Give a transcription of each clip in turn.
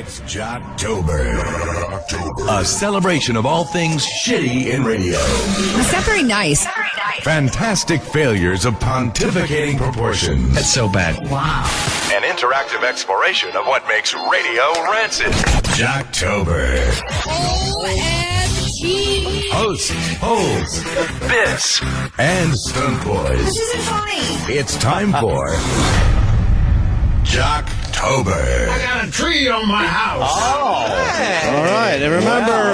It's Jocktober. A celebration of all things shitty in radio. That's not very nice. Fantastic failures of pontificating proportions. That's so bad. Wow. An interactive exploration of what makes radio rancid. Jocktober. OMG. Hosts, holes, this, and stunt boys. This isn't funny. It's time for Jocktober. I got a tree on my house. All right, and remember,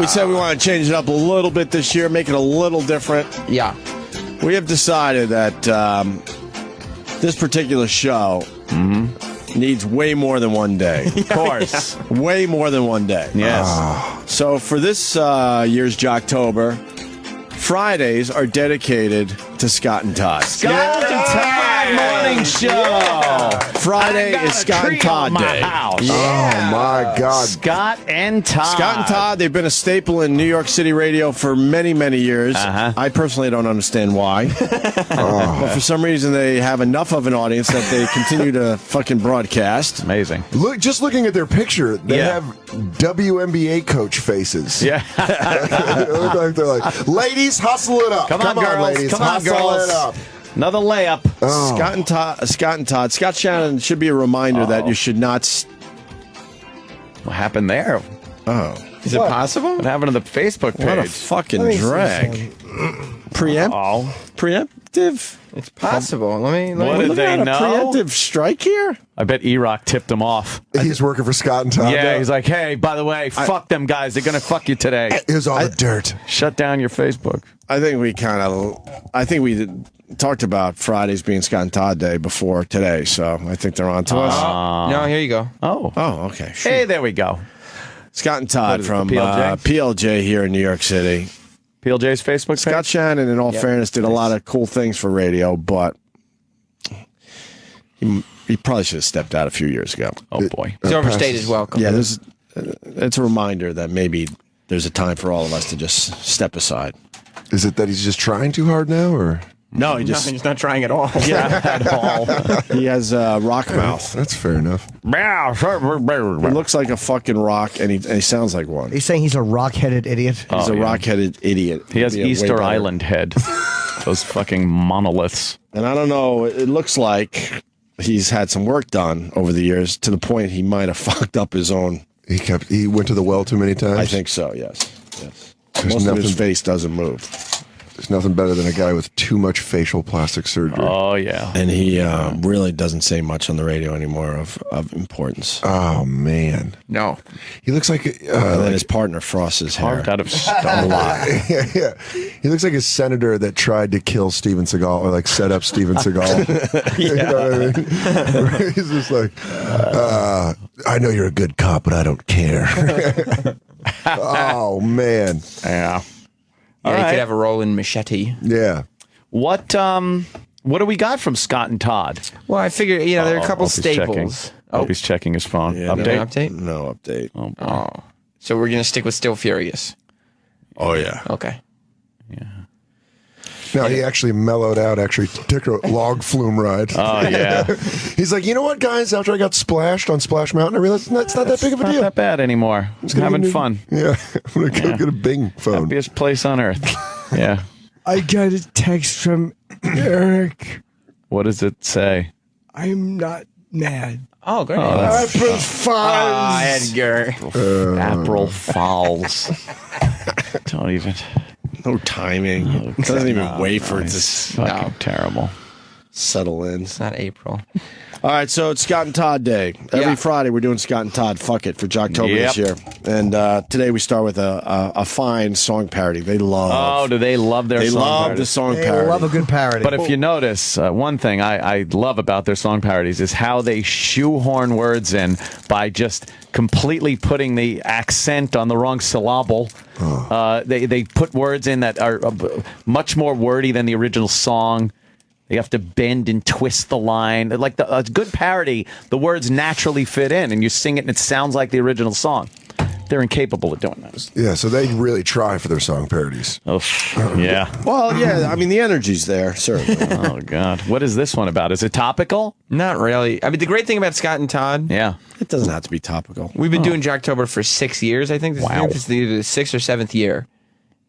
we said we want to change it up a little bit this year, make it a little different. Yeah. We have decided that this particular show needs way more than one day. Of course. Way more than one day. Yes. So for this year's Jocktober, Fridays are dedicated to Scott and Todd. Scott and Todd morning show. Friday is Scott and Todd Day. House. Oh, my God. Scott and Todd. Scott and Todd, they've been a staple in New York City radio for many, many years. I personally don't understand why. But for some reason, they have enough of an audience that they continue to fucking broadcast. Amazing. Just looking at their picture, they have WNBA coach faces. Yeah. They look like they're like, ladies, hustle it up. Come on, girls. ladies, Come on, hustle girls. it up. Another layup. Oh. Scott and Todd. Scott Shannon should be a reminder that you should not... What happened there? Is it possible? What happened to the Facebook page? What a fucking drag. Preemptive? It's possible. Let me What did look. they A know? preemptive strike here? I bet E-Rock tipped him off. He's working for Scott and Todd. Yeah, now. he's like, hey, by the way, fuck them guys. They're going to fuck you today. Here's all the dirt. Shut down your Facebook. I think we talked about Fridays being Scott and Todd Day before today, so I think they're on to us. No, here you go. Oh. Oh, okay. Sure. Hey, there we go. Scott and Todd What is it, from PLJ? PLJ here in New York City. PLJ's Facebook page? Scott Shannon, in all fairness, did a lot of cool things for radio, but he probably should have stepped out a few years ago. Oh, boy. He's overstayed his welcome. Yeah, it's a reminder that maybe there's a time for all of us to just step aside. Is it that he's just trying too hard now, or? No, he's not trying at all. Yeah, at all. he has rock mouth. That's fair enough. He looks like a fucking rock, and he sounds like one. He's saying he's a rock-headed idiot. He's a rock-headed idiot. He has He'd be a way Easter better- Island head. Those fucking monoliths. And I don't know, it looks like he's had some work done over the years to the point he might have fucked up his own. He went to the well too many times. I think so, yes. There's Most of his nothing- face doesn't move. There's nothing better than a guy with too much facial plastic surgery. Oh, yeah. And he really doesn't say much on the radio anymore of importance. Oh, man. No. He looks like... And then his partner frosts his hair. Carved out of stone. yeah. He looks like a senator that tried to kill Steven Seagal or like set up Steven Seagal. You know what I mean? He's just like, I know you're a good cop, but I don't care. Oh, man. Yeah. Yeah, he could have a role in Machete. Yeah. What do we got from Scott and Todd? Well, I figure, there are a couple Opie's staples. Checking. Opie's checking his phone. Yeah, Update? No update. Oh, boy. Oh. So we're going to stick with Still Furious. Oh, yeah. Okay. No, he actually mellowed out, took a log flume ride. Oh, yeah. He's like, you know what, guys? After I got splashed on Splash Mountain, I realized it's not that big of a Not deal. that bad anymore. I'm having fun. Yeah. I'm going to go get a Bing phone. Happiest place on earth. Yeah. I got a text from Eric. What does it say? I'm not mad. Oh, great. April Fools. Edgar. April Fowls. Don't even. No timing. Doesn't even wait for it to Fucking terrible. settle in. It's not April. All right, so it's Scott and Todd Day. Every Friday we're doing Scott and Todd. Fuck it for Jocktober this year. And today we start with a fine song parody. They love. Oh, do they love their They song love parodies? the song They parody. love a good parody. But if you notice, one thing I love about their song parodies is how they shoehorn words in by just completely putting the accent on the wrong syllable. They put words in that are much more wordy than the original song. You have to bend and twist the line. Like a good parody, the words naturally fit in, and you sing it, and it sounds like the original song. They're incapable of doing that. Yeah, so they really try for their song parodies. Oh, yeah. Well, yeah, I mean, the energy's there, certainly. Oh, God. What is this one about? Is it topical? Not really. I mean, the great thing about Scott and Todd, Yeah. It doesn't have to be topical. we've been doing Jocktober for 6 years, I think. Wow. This is either the 6th or 7th year.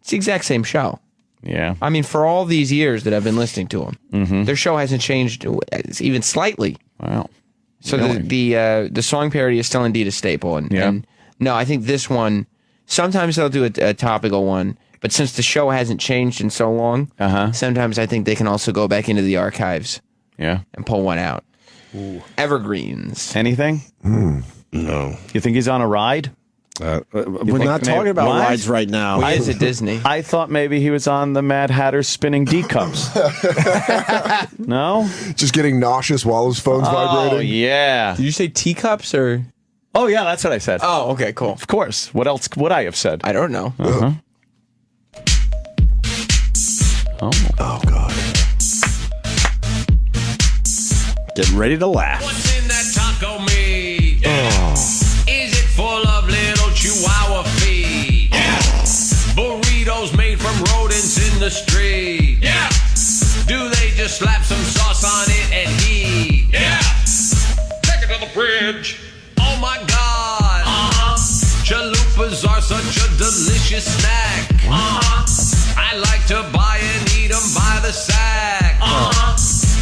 It's the exact same show. Yeah. I mean, for all these years that I've been listening to them, Mm-hmm. their show hasn't changed even slightly. Wow. So Really? the song parody is still indeed a staple. And no, I think this one, sometimes they'll do a topical one, but since the show hasn't changed in so long, sometimes I think they can also go back into the archives Yeah. and pull one out. Evergreens. Anything? No. You think he's on a ride? We're think not talking about what? rides right now. He is at Disney. I thought maybe he was on the Mad Hatter spinning D cups. No? Just getting nauseous while his phone's Oh, vibrating. yeah. Did you say teacups or? Oh, yeah, that's what I said. Oh, okay, cool. Of course. What else would I have said? I don't know. Oh, God. Get ready to laugh. What's in that taco meat? Yeah. Is it full of little chihuahua feet? Yeah. Burritos made from rodents in the street? Yeah. Do they just slap some sauce on it and heat? Yeah. Take it to the fridge. Oh my God. Chalupas are such a delicious snack. I like to buy and eat them by the sack.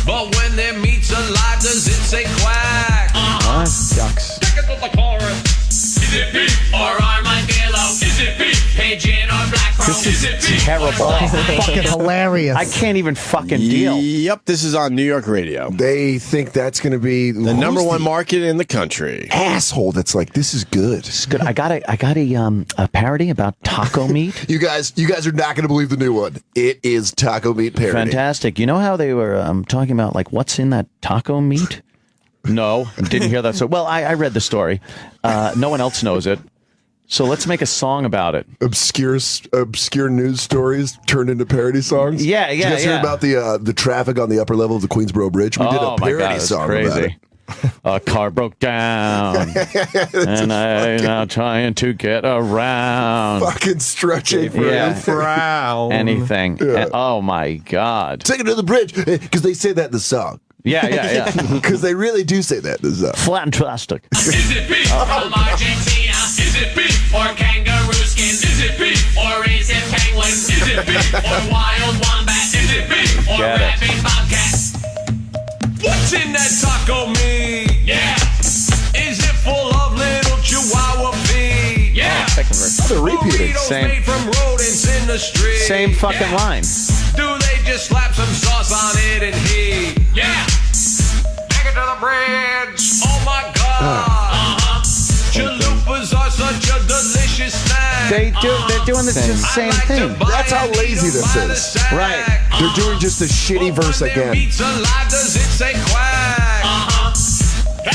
But when their meat's alive, does it say quack? Ducks. Take it to the chorus. Is it beef or armadillo? Is it beef, pigeon or black crow? This is terrible. Fucking hilarious. I can't even fucking deal. Yep, this is on New York radio. They think that's going to be The number one market in the country. asshole that's like, this is good. It's good. I got a parody about taco meat. You guys are not going to believe the new one. It is taco meat parody. Fantastic. You know how they were talking about like what's in that taco meat? No, didn't hear that. So well, I read the story. No one else knows it. So let's make a song about it. Obscure news stories turned into parody songs. Yeah, Did you guys hear about the traffic on the upper level of the Queensboro Bridge? We did a Oh my parody God, it's song about crazy. it. A car broke down, and I'm now trying to get around. Fucking stretching for Yeah. Frown. Anything. Yeah. And- oh my God. Take it to the bridge because they say that in the song. Yeah. Because they really do say that in the song. Flat and plastic. Is it beef from Argentina? Is it beef or kangaroo skin? Is it beef or is it penguin? Is it beef or wild wombat? Is it beef or Get it. rabid bobcat? What's in that taco meat? Yeah. Is it full of little chihuahua feet? Yeah. Second verse. They're repeating. Burritos Same. made from rodents in the street. Same fucking line. Do they just slap some sauce on it and heat? Yeah. Take it to the bridge. Oh my God. Chalupas are such a delicious snack. They're doing the same I like to thing. buy That's how and eat lazy them this by the is. sack. Right. They're doing just a shitty But verse when their again. meat's alive, does it say quack?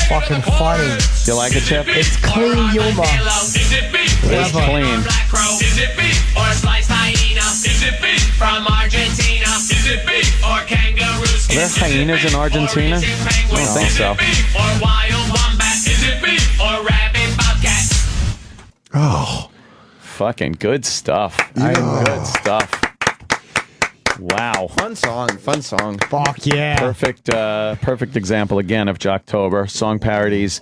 Fucking funny. You like it, Chip? It's clean humor. Is it beef? It's clean. Black crow? Is it beef or sliced hyena? Is it beef from Argentina? Is it beef or kangaroo skin? Are there hyenas in Argentina? Or is it penguin? I don't think so. Is it beef or wild wombat? Is it beef or rabid bobcat? Oh. Fucking good stuff. Good stuff. Wow. Fun song. Fuck yeah. Perfect example again of Jocktober. Song parodies.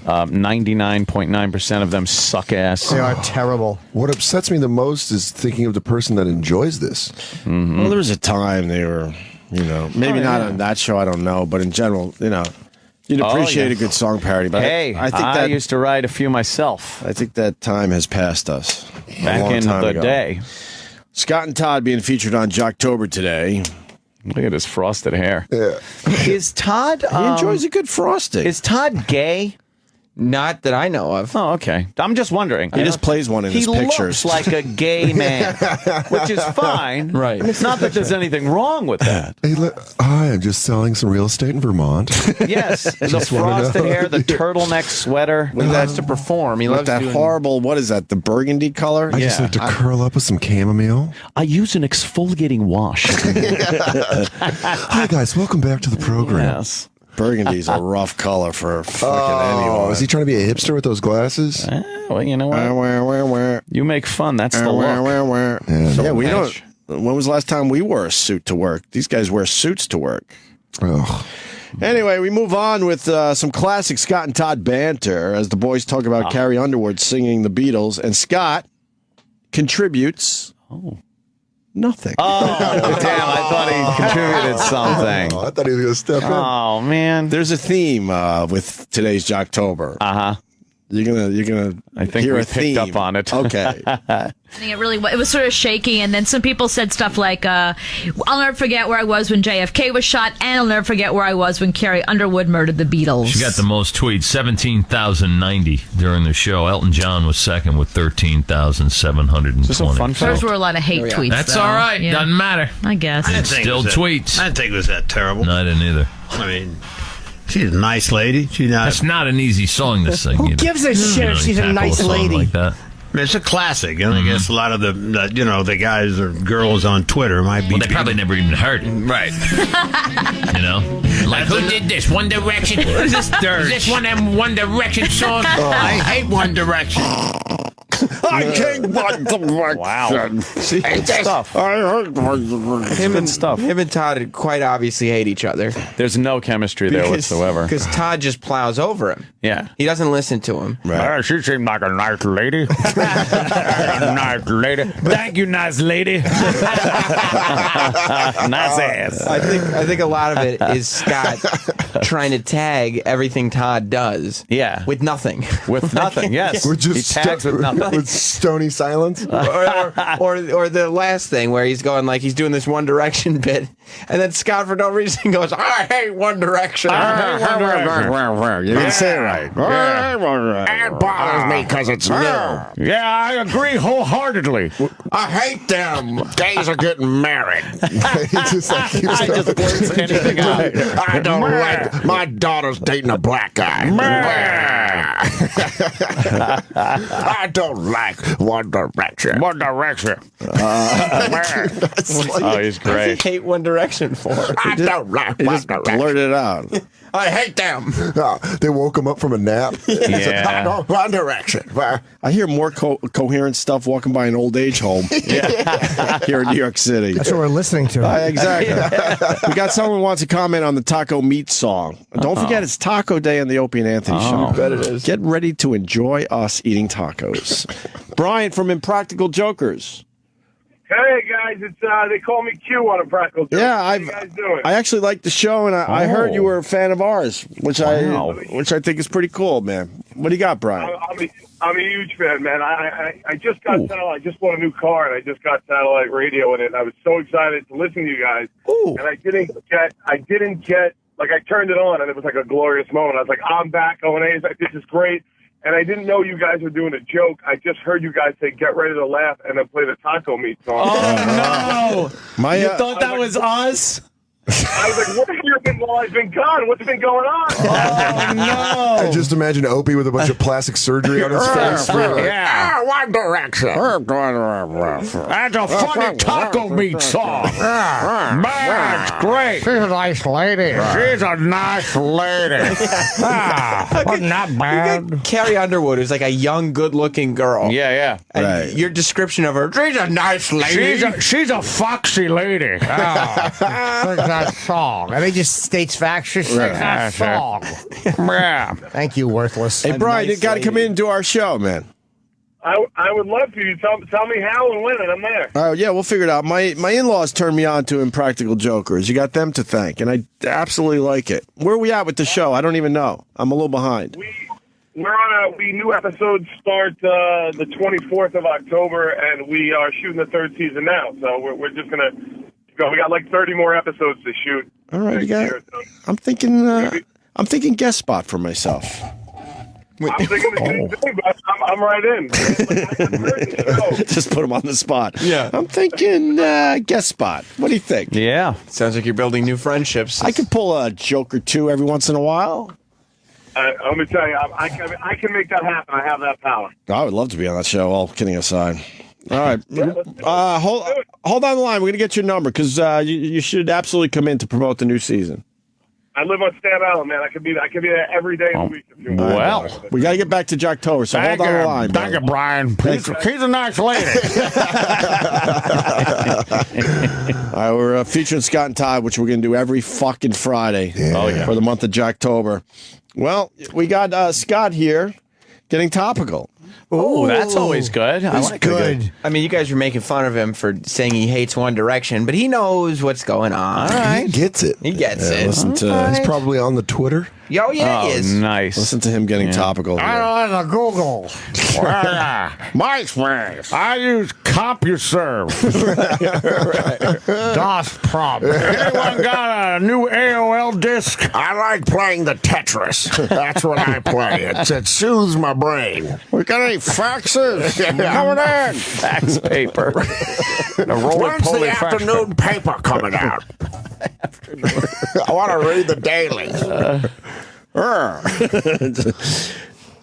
99.9% of them suck ass. They are terrible. What upsets me the most is thinking of the person that enjoys this. Well, there was a time they were, maybe not on that show, I don't know, but in general, you'd appreciate yeah. a good song parody. But Hey, I think that used to write a few myself I think that time has passed us. a back long in time the ago. day. Scott and Todd being featured on Jocktober today. Look at his frosted hair. Yeah. Is Todd? He enjoys a good frosting. Is Todd gay? Not that I know of. Oh, okay. I'm just wondering. He just plays one in his pictures. He looks like a gay man, which is fine. Right. It's not that there's anything wrong with that. Hey, hi, I'm just selling some real estate in Vermont. Yes, the Just wanna frosted know. hair, the turtleneck sweater. He loves to perform. He With loves that doing horrible, what is that, the burgundy color? I just like to curl up with some chamomile. I use an exfoliating wash. Hi, guys. Welcome back to the program. Yes. Burgundy's a rough color for fucking anyone. Is he trying to be a hipster with those glasses? Well, you know what? You make fun. That's the look. Yeah, we don't. When was the last time we wore a suit to work? These guys wear suits to work. Ugh. Anyway, we move on with some classic Scott and Todd banter as the boys talk about Carrie Underwood singing the Beatles, and Scott contributes nothing. Oh, damn. I thought he contributed something. I thought he was going to step in. Oh, man. There's a theme with today's Jocktober. Uh-huh. You're gonna. I think hear we a theme. picked up on it. Okay. I think it was sort of shaky, and then some people said stuff like, "I'll never forget where I was when JFK was shot, and I'll never forget where I was when Carrie Underwood murdered the Beatles." She got the most tweets, 17,090 during the show. Elton John was second with 13,720. Is this a fun Those fact? were a lot of hate tweets. That's though. all right. Yeah. Doesn't matter. I guess. It's still tweets. I didn't think it was that terrible. No, I didn't either. I mean, she's a nice lady. She's not. That's not an easy song to sing. Who gives a shit if she's a nice lady? Like that. I mean, it's a classic, and I guess a lot of the guys or girls on Twitter might be. Well, they probably never even heard it. Right. You know? Like, who did this? One Direction? Is this one of them One Direction songs? I hate One Direction. I hate One Direction. Wow. See, Good stuff. Him and Todd quite obviously hate each other. There's no chemistry there whatsoever. Because Todd just plows over him. Yeah. He doesn't listen to him. She seemed like a nice lady. Nice lady. Thank you, nice lady. Nice ass. I think a lot of it is Scott trying to tag everything Todd does. Yeah. With nothing. With nothing, yes. We're just he tags with nothing. with stony silence. or the last thing where he's going like he's doing this One Direction bit, and then Scott for no reason goes, "I hate One Direction." You didn't say it right. It bothers me because it's new. Yeah, I agree wholeheartedly. I hate them. Gays are getting married. He just like keeps blurts anything out. I don't like my daughter's dating a black guy. I don't like One Direction. One Direction. Oh, he's I great. hate One Direction for. I don't like One Direction. Blurt it out. I hate them. They woke him up from a nap. Yeah. I don't One Direction. I hear more coherent stuff walking by an old age home here in New York City. That's what we're listening to. Exactly. We got someone who wants to comment on the taco meat song. Don't forget, it's Taco Day on the Opie and Anthony Show. Bet it is. Get ready to enjoy us eating tacos. Brian from Impractical Jokers. Hey guys, it's they call me Q on Impractical Jokers. Yeah, How you guys doing? I actually like the show, and I heard you were a fan of ours, which I think is pretty cool, man. What do you got, Brian? I'm a huge fan, man. I just got satellite. I just bought a new car, and I just got satellite radio in it. And I was so excited to listen to you guys, and I didn't get like I turned it on, and it was like a glorious moment. I was like, I'm back, O&A. This is great. And I didn't know you guys were doing a joke. I just heard you guys say, "Get ready to laugh," and then play the taco meat song. Oh, no. You thought that was us? I was like, what have you been while I've been gone? What's been going on? Oh, no. I just imagine Opie with a bunch of plastic surgery on his face. Yeah. One Direction. That's a funny taco meat song. Man, it's great. She's a nice lady. She's a nice lady. Wasn't that bad? Carrie Underwood is like a young, good-looking girl. Yeah. And your description of her, she's a nice lady. She's a foxy lady. That song. I think just states facts. Just that song. Yeah. Thank you, worthless. Hey, Brian, you got to come in and do our show, man. I would love to. You tell me how and when, and I'm there. Oh, yeah, we'll figure it out. My in-laws turned me on to Impractical Jokers. You got them to thank, and I absolutely like it. Where are we at with the show? I don't even know. I'm a little behind. We're on new episodes start the 24th of October, and we are shooting the third season now. So we're just gonna go. We got like 30 more episodes to shoot. All right, I'm thinking guest spot for myself. I'm thinking the same thing, but I'm right in. Just put him on the spot. Yeah. I'm thinking guest spot. What do you think? Yeah. Sounds like you're building new friendships. I could pull a joke or two every once in a while. Let me tell you, I can make that happen. I have that power. I would love to be on that show, all kidding aside. All right. Hold on the line. We're going to get your number because you should absolutely come in to promote the new season. I live on Staten Island, man. I could be there every day of the week. If you want. Well, we got to get back to Jocktober, so hold on the line. Thank you, Brian. He's a nice lady. All right, we're featuring Scott and Todd, which we're going to do every fucking Friday for the month of Jocktober. Well, we got Scott here getting topical. Oh, that's always good. I That's like good. it. I mean, you guys were making fun of him for saying he hates One Direction, but he knows what's going on. All right. He gets it. He gets it. Listen to He's probably on the Twitter. Yo, yeah, he is. Nice. Listen to him getting topical here. I don't have a Google. MySpace. I use CompuServe. DOS prompt. Anyone got a new AOL disc? I like playing the Tetris. That's what I play. It soothes my brain. We got any faxes? Coming in. Fax paper. When's the afternoon paper coming out? I want to read the daily.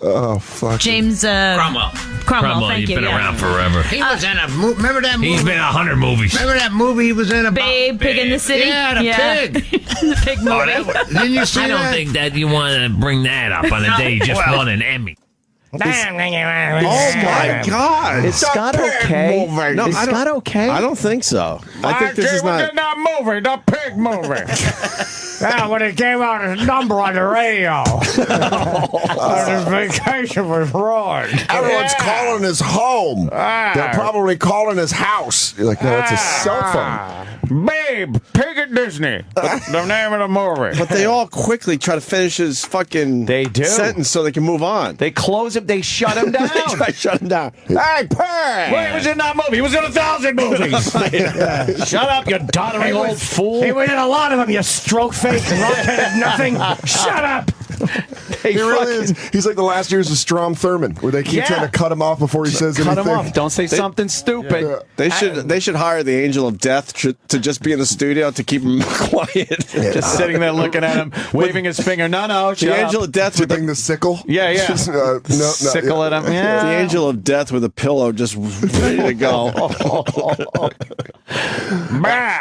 Oh, fuck. James Cromwell. Cromwell, thank He's you. been Yeah. around forever. He was in a movie. Remember that movie? He's been in 100 movies. Remember that movie he was in about? Babe, Pig in the City? Yeah, the pig. The pig movie. Oh, that was- Didn't you see I don't that? think that you want to bring that up on a day you just won an Emmy. Oh my God! Is Scott okay? No, Is Scott okay? I don't think so. I think this is not. that movie, the pig movie. Yeah, when it came out as number on the radio. His vacation was ruined. Everyone's calling his home. They're probably calling his house. You're like, no, it's a cell phone. Babe, Pig at Disney. The name of the movie. But they all quickly try to finish his fucking sentence so they can move on. They close him. They shut him down. They try to shut him down. Hey, Pig! Well, he was in that movie. He was in 1,000 movies. Shut up, you doddering old fool. He was in a lot of them, you stroke-faced rockhead of nothing. Shut up! He really is. He's like the last years of Strom Thurmond, where they keep trying to cut him off before he says Cut anything. him off. Don't say something stupid. They should hire the angel of death to just be in the studio to keep him quiet. Just sitting there looking at him, waving his finger. No, The angel of death with Tipping the sickle. Yeah. Just, no, Sickle at him. Yeah. the angel of death with a pillow just ready to go.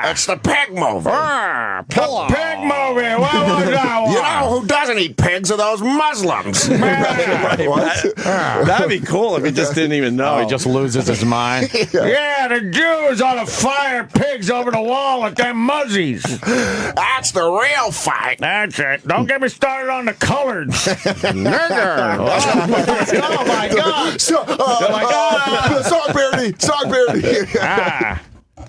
It's the pig movie. The pig movie. What was that one? You know who doesn't eat pigs are those Muslims. That'd be cool if he just didn't even know. Oh, he just loses his mind. Yeah, the Jews ought to fire pigs over the wall at them muzzies. That's the real fight. That's it. Don't get me started on the coloreds. Nigger. Oh, my God. Songbeardy.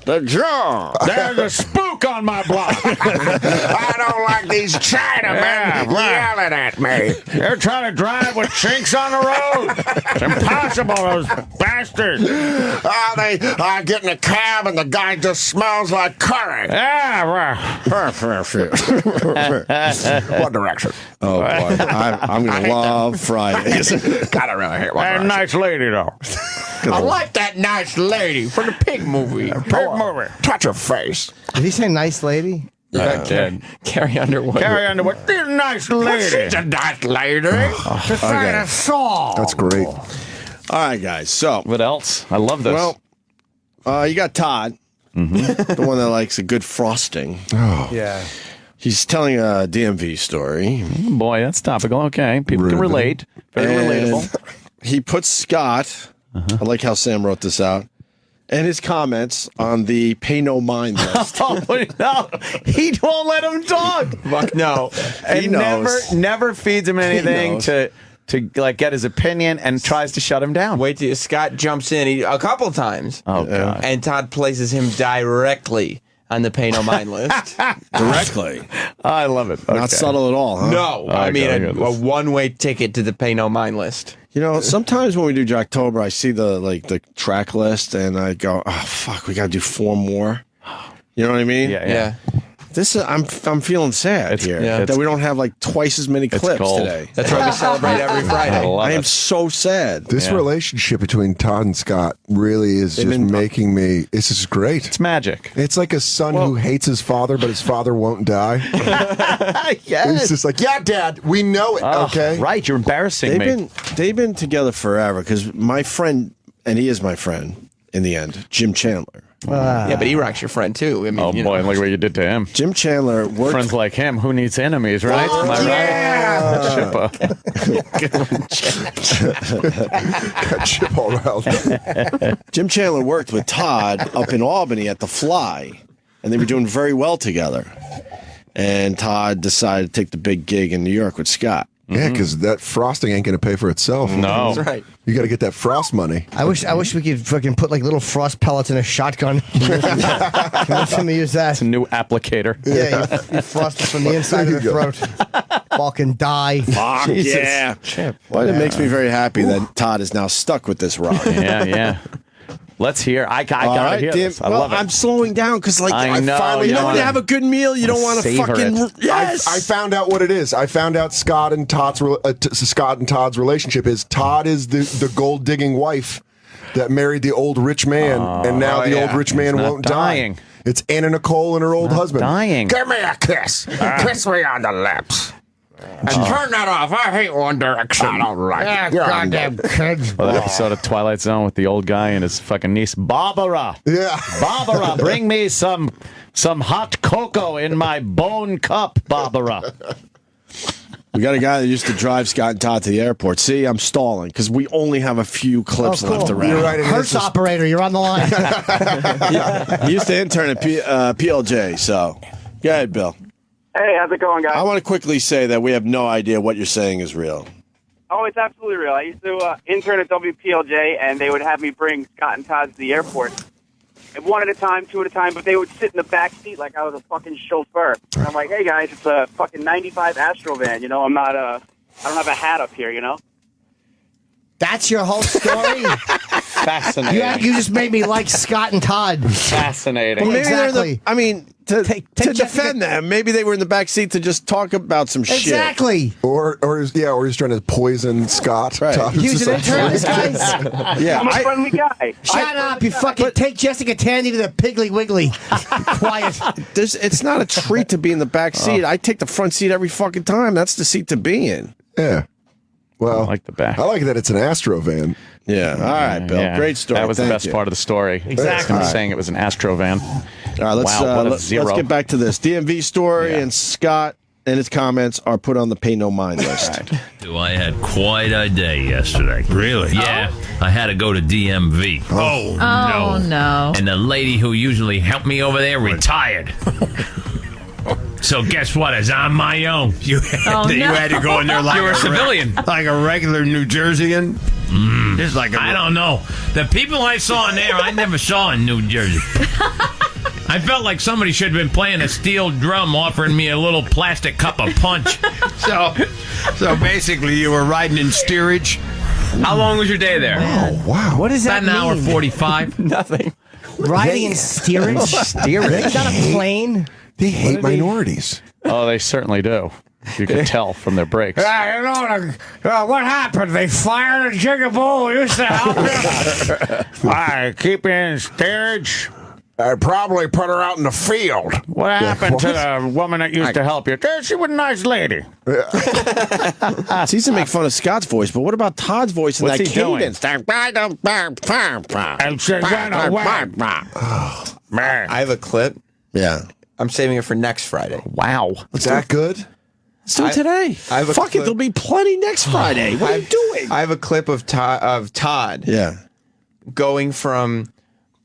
The jaw. There's a spook on my block. I don't like these Chinamen yelling at me. They're trying to drive with chinks on the road. It's impossible, those bastards. They get in a cab and the guy just smells like curry. Yeah, One Direction. Oh, boy. I'm going to love Fridays. Gotta really hate One Direction. Nice lady, though. I like that nice lady from the pig movie. Pig movie. Touch her face. Did he say nice lady? Carrie Underwood. Carrie Underwood. She's a nice lady. She's a nice lady. Just like a song. That's great. All right, guys. So, What else? I love this. Well, you got Todd, the one that likes a good frosting. Oh. Yeah. He's telling a DMV story. Boy, that's topical. Okay. People can relate. Very relatable. He puts Scott, I like how Sam wrote this out, and his comments on the pay no mind list. Oh, no. He won't let him talk. Fuck no. He knows. never feeds him anything to like get his opinion and tries to shut him down. Wait till Scott jumps in a couple times. Oh, God. And Todd places him directly on the pay no mind list. Directly. I love it. Not subtle at all, huh? No, I mean a one-way ticket to the pay no mind list. You know, sometimes when we do Jocktober, I see the track list, and I go, "Oh fuck, we got to do 4 more." You know what I mean? Yeah. This is I'm feeling sad here that we don't have like twice as many clips today. That's why we celebrate every Friday. I am so sad. This relationship between Todd and Scott really is just making me. This is great. It's magic. It's like a son who hates his father, but his father won't die. Yes. It's just like, yeah, Dad, we know it. Okay, Right, you're embarrassing me. They've been together forever because my friend, and he is my friend in the end, Jim Chandler. Yeah, but E-Rock's your friend too. I mean, Oh you boy, know. look what you did to him. Jim Chandler worked. Friends like him, who needs enemies, right? Am I right? Got Chip all around. Jim Chandler worked with Todd up in Albany at The Fly, and they were doing very well together. And Todd decided to take the big gig in New York with Scott. Yeah, because that frosting ain't going to pay for itself. No. That's right. You got to get that frost money. I wish we could fucking put like little frost pellets in a shotgun. Let me use that. It's a new applicator. Yeah, you frost it from the inside of the throat. Fucking die. Fuck yeah. Chip. Well, it makes me very happy that Todd is now stuck with this rock. Yeah. Let's hear. I gotta hear this. I love it. I'm slowing down because, like, I know, finally, you you know, when you wanna- have a good meal, you don't want to savor fucking. it. Yes. I found out what it is. I found out Scott and Todd's relationship is Todd is the gold digging wife that married the old rich man, and now the old rich man He's not won't dying. die. It's Anna Nicole and her old husband. Dying. Give me a kiss. Kiss me on the lips. And turn that off. I hate One Direction. I don't like it. Goddamn kids. Well, that episode of Twilight Zone with the old guy and his fucking niece, Barbara. Yeah. Barbara, bring me some hot cocoa in my bone cup, Barbara. We got a guy that used to drive Scott and Todd to the airport. See, I'm stalling because we only have a few clips left around. You're right. Hearse operator, you're on the line. He used to intern at PLJ, so go ahead, Bill. Hey, how's it going, guys? I want to quickly say that we have no idea what you're saying is real. Oh, it's absolutely real. I used to intern at WPLJ, and they would have me bring Scott and Todd to the airport. And one at a time, two at a time, but they would sit in the back seat like I was a fucking chauffeur. And I'm like, hey, guys, it's a fucking 95 Astro van, you know? I don't have a hat up here, you know? That's your whole story? Fascinating. You just made me like Scott and Todd. Fascinating. Well, maybe Exactly. I mean, to Jessica- defend them, maybe they were in the back seat to just talk about some shit. Exactly. Or he's trying to poison Scott. Right. Todd He was is an just intern, like- this guy. Yeah, I'm a friendly guy. Shut up, you fucking take Jessica Tandy to the Piggly Wiggly. Quiet. it's not a treat to be in the back seat. I take the front seat every fucking time. That's the seat to be in. Yeah. Well, I like the back. I like that it's an Astro van. Yeah. All right, Bill. Yeah. Great story. That was Thank the best you. part of the story. Exactly. Him saying it was an Astro van. All right, let's, Wow, what a let's zero. get back to this. DMV story Yeah. and Scott and his comments are put on the pay no mind list. I had quite a day yesterday. Really? Yeah. I had to go to DMV. Oh, Oh, no. And the lady who usually helped me over there retired. So guess what? It's on my own. You had to go in there like You're a civilian. like a regular New Jerseyan. Just like I don't know. The people I saw in there, I never saw in New Jersey. I felt like somebody should have been playing a steel drum offering me a little plastic cup of punch. So basically, you were riding in steerage. How long was your day there? Oh, wow. What does that About an mean? hour 45. Nothing. Riding in steerage? Steerage. Is that a plane? They hate minorities. Oh, they certainly do. You can tell from their brakes. what happened? They fired a jigaboo who used to help you? I keep you in steerage. I probably put her out in the field. What happened to the woman that used to help you? She was a nice lady. It's easy to make fun of Scott's voice, but what about Todd's voice and What's that he doing? cadence? And she's gonna win. Man. I have a clip. Yeah. I'm saving it for next Friday. Wow. Is that good? Let's do it today. I have a Fuck it, clip. there'll be plenty next Friday. What are you doing? I have a clip of Todd Yeah. going from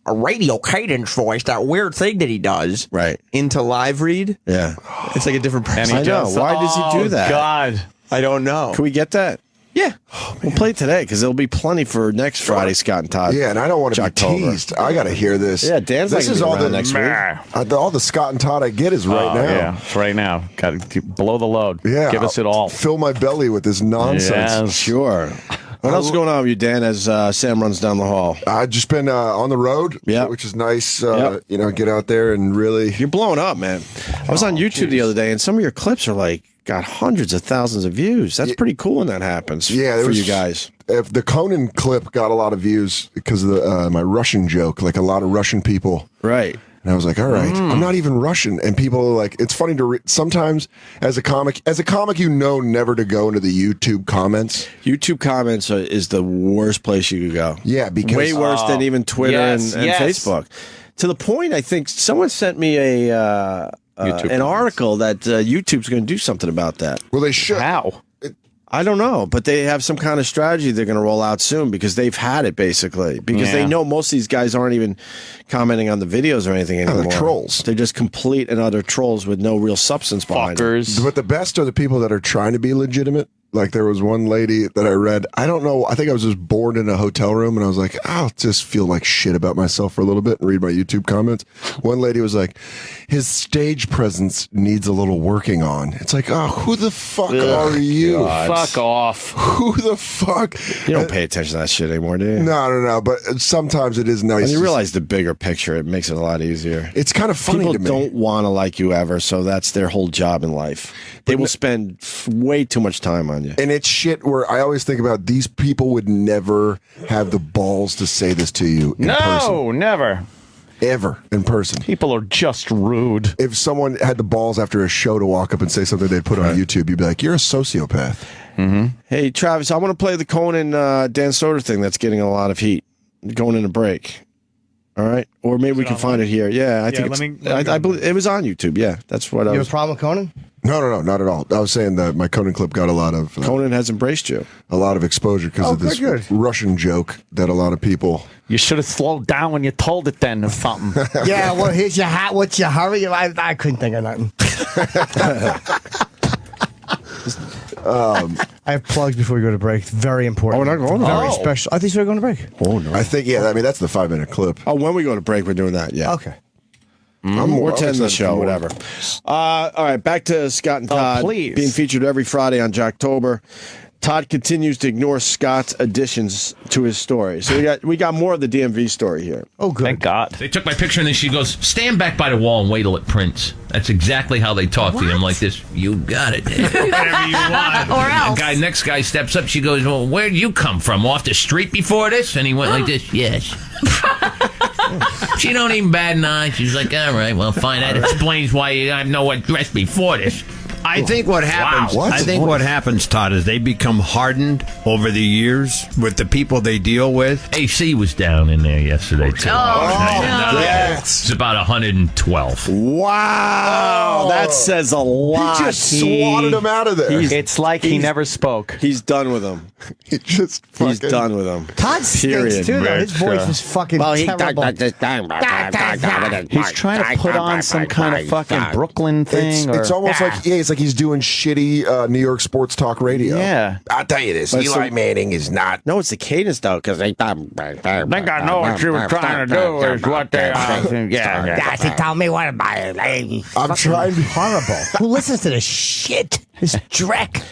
a radio cadence voice, that weird thing that he does, Right. into live read. Yeah. It's like a different And person. he I know. does. Why does he do that? God. I don't know. Can we get that? Yeah. We'll play it today because there'll be plenty for next Friday, Scott and Todd. Yeah, and I don't want to be Jocktober. teased. I got to hear this. Yeah, Dan's this not is gonna be all around the next week. all the Scott and Todd I get is right now. Yeah, it's right now. Got to blow the load. Yeah, Give us it all. Fill my belly with this nonsense. Yes. Sure. What else is going on with you, Dan, as Sam runs down the hall? I've just been on the road, Yeah. which is nice. Yep. You know, get out there and really. You're blowing up, man. I was on YouTube the other day, and some of your clips are like, got hundreds of thousands of views. That's pretty cool when that happens for you guys. If the Conan clip got a lot of views because of my Russian joke, like a lot of Russian people. Right. And I was like, all right, I'm not even Russian. And people are like, it's funny to sometimes as a comic, you know never to go into the YouTube comments. YouTube comments is the worst place you could go. Yeah, because way worse than even Twitter yes, and yes. Facebook. To the point, I think someone sent me an article that YouTube's going to do something about that. Well, they should. How? I don't know, but they have some kind of strategy they're going to roll out soon because they've had it basically. Because they know most of these guys aren't even commenting on the videos or anything anymore. They're trolls. They're just complete and utter trolls with no real substance behind them. But the best are the people that are trying to be legitimate. Like there was one lady that I read. I don't know. I think I was just bored in a hotel room and I was like, I'll just feel like shit about myself for a little bit and read my YouTube comments. One lady was like, his stage presence needs a little working on. It's like, oh, who the fuck are you? God. Fuck off. Who the fuck? You don't pay attention to that shit anymore, do you? No. But sometimes it is nice. When you realize the bigger picture, it makes it a lot easier. It's kind of funny People to me. don't want to like you ever, so that's their whole job in life. They will spend way too much time on you. And it's shit where I always think about these people would never have the balls to say this to you in person. No, never. Ever in person. People are just rude. If someone had the balls after a show to walk up and say something they'd put on YouTube, you'd be like, you're a sociopath. Mm-hmm. Hey, Travis, I want to play the Conan Dan Soder thing that's getting a lot of heat. Going in a break. All right? Or maybe we can find it here. Yeah, I think I believe it was on YouTube. Yeah, that's what I was. You have a problem with Conan? No, not at all. I was saying that my Conan clip got a lot of... Conan has embraced you. A lot of exposure because of this Russian joke that a lot of people... You should have slowed down when you told it then or something. Yeah, well, here's your hat. What's your hurry? I couldn't think of nothing. I have plugs before we go to break. Very important. Oh, we're not going to Very special. I think we were going to break. Oh, no. I think, I mean, that's the 5-minute clip. Oh, when we go to break, we're doing that, yeah. Okay. We're 10 the show, whatever. All right, back to Scott and Todd. Please. Being featured every Friday on Jocktober. Todd continues to ignore Scott's additions to his story. So we got more of the DMV story here. Oh, good. Thank God. They took my picture and then she goes, stand back by the wall and wait till it prints. That's exactly how they talk to you. I'm like this, you got it. Whatever you want. Or else. The next guy steps up. She goes, well, where'd you come from? Off the street before this? And he went like this, yes. She don't even bat an eye. She's like, all right, well, fine. That explains why you have no address before this. I think what happens. Wow. I think what happens, Todd, is they become hardened over the years with the people they deal with. AC was down in there yesterday too. It's about 112. Wow, that says a lot. He just swatted him out of there. It's like he never spoke. He's done with him. He's done with him. Todd stinks too, though. His voice is fucking terrible. He's trying to put on some kind of fucking Brooklyn thing. It's almost like it's like he's doing shitty New York sports talk radio. Yeah, I'll tell you this: Eli Manning is not. No, it's the cadence though, because they think I know what you were trying to do is what they are. Yeah. He told me what about it. I'm trying to horrible. Who listens to this shit? This dreck.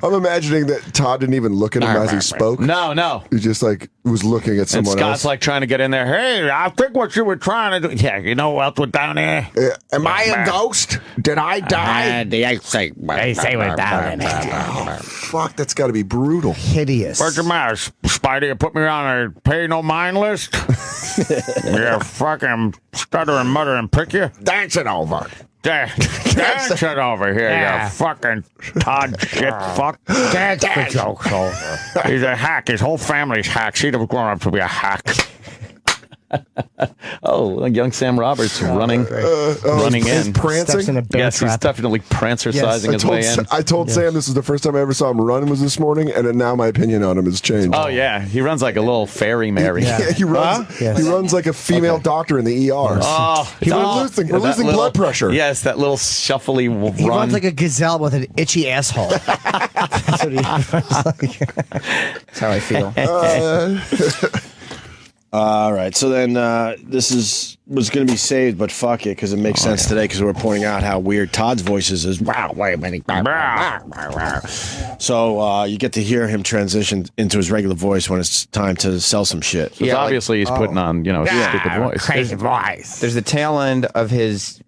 I'm imagining that Todd didn't even look at him as he spoke. No. He just like was looking at someone and Scott's else. like trying to get in there. Hey, I think what you were trying to do. Yeah, you know what was down there? Am I a ghost? Did I die? They say we're down in here. Fuck, that's got to be brutal. Hideous. What's the matter, Spidey? You put me on a pay no mind list? You fucking stuttering, muttering prick you? Dance it over. Dance it over here, you fucking Todd shit fuck. Dance the joke's over. He's a hack. His whole family's hacks. He'd have grown up to be a hack. Oh, young Sam Roberts running in. Prancing? Yes, he's definitely prancercising his way in. I told Sam this is the first time I ever saw him run was this morning, and now my opinion on him has changed. Oh, yeah. He runs like a little fairy Mary. He runs like a female doctor in the ER. Oh, we're losing blood pressure. Yes, that little shuffly run. He runs like a gazelle with an itchy asshole. That's what he runs like. That's how I feel. All right, so then this was going to be saved, but fuck it, because it makes sense today, because we're pointing out how weird Todd's voice is. Wow, wait a minute. So you get to hear him transition into his regular voice when it's time to sell some shit. So obviously he's putting on, stupid voice. Crazy voice. There's the tail end of his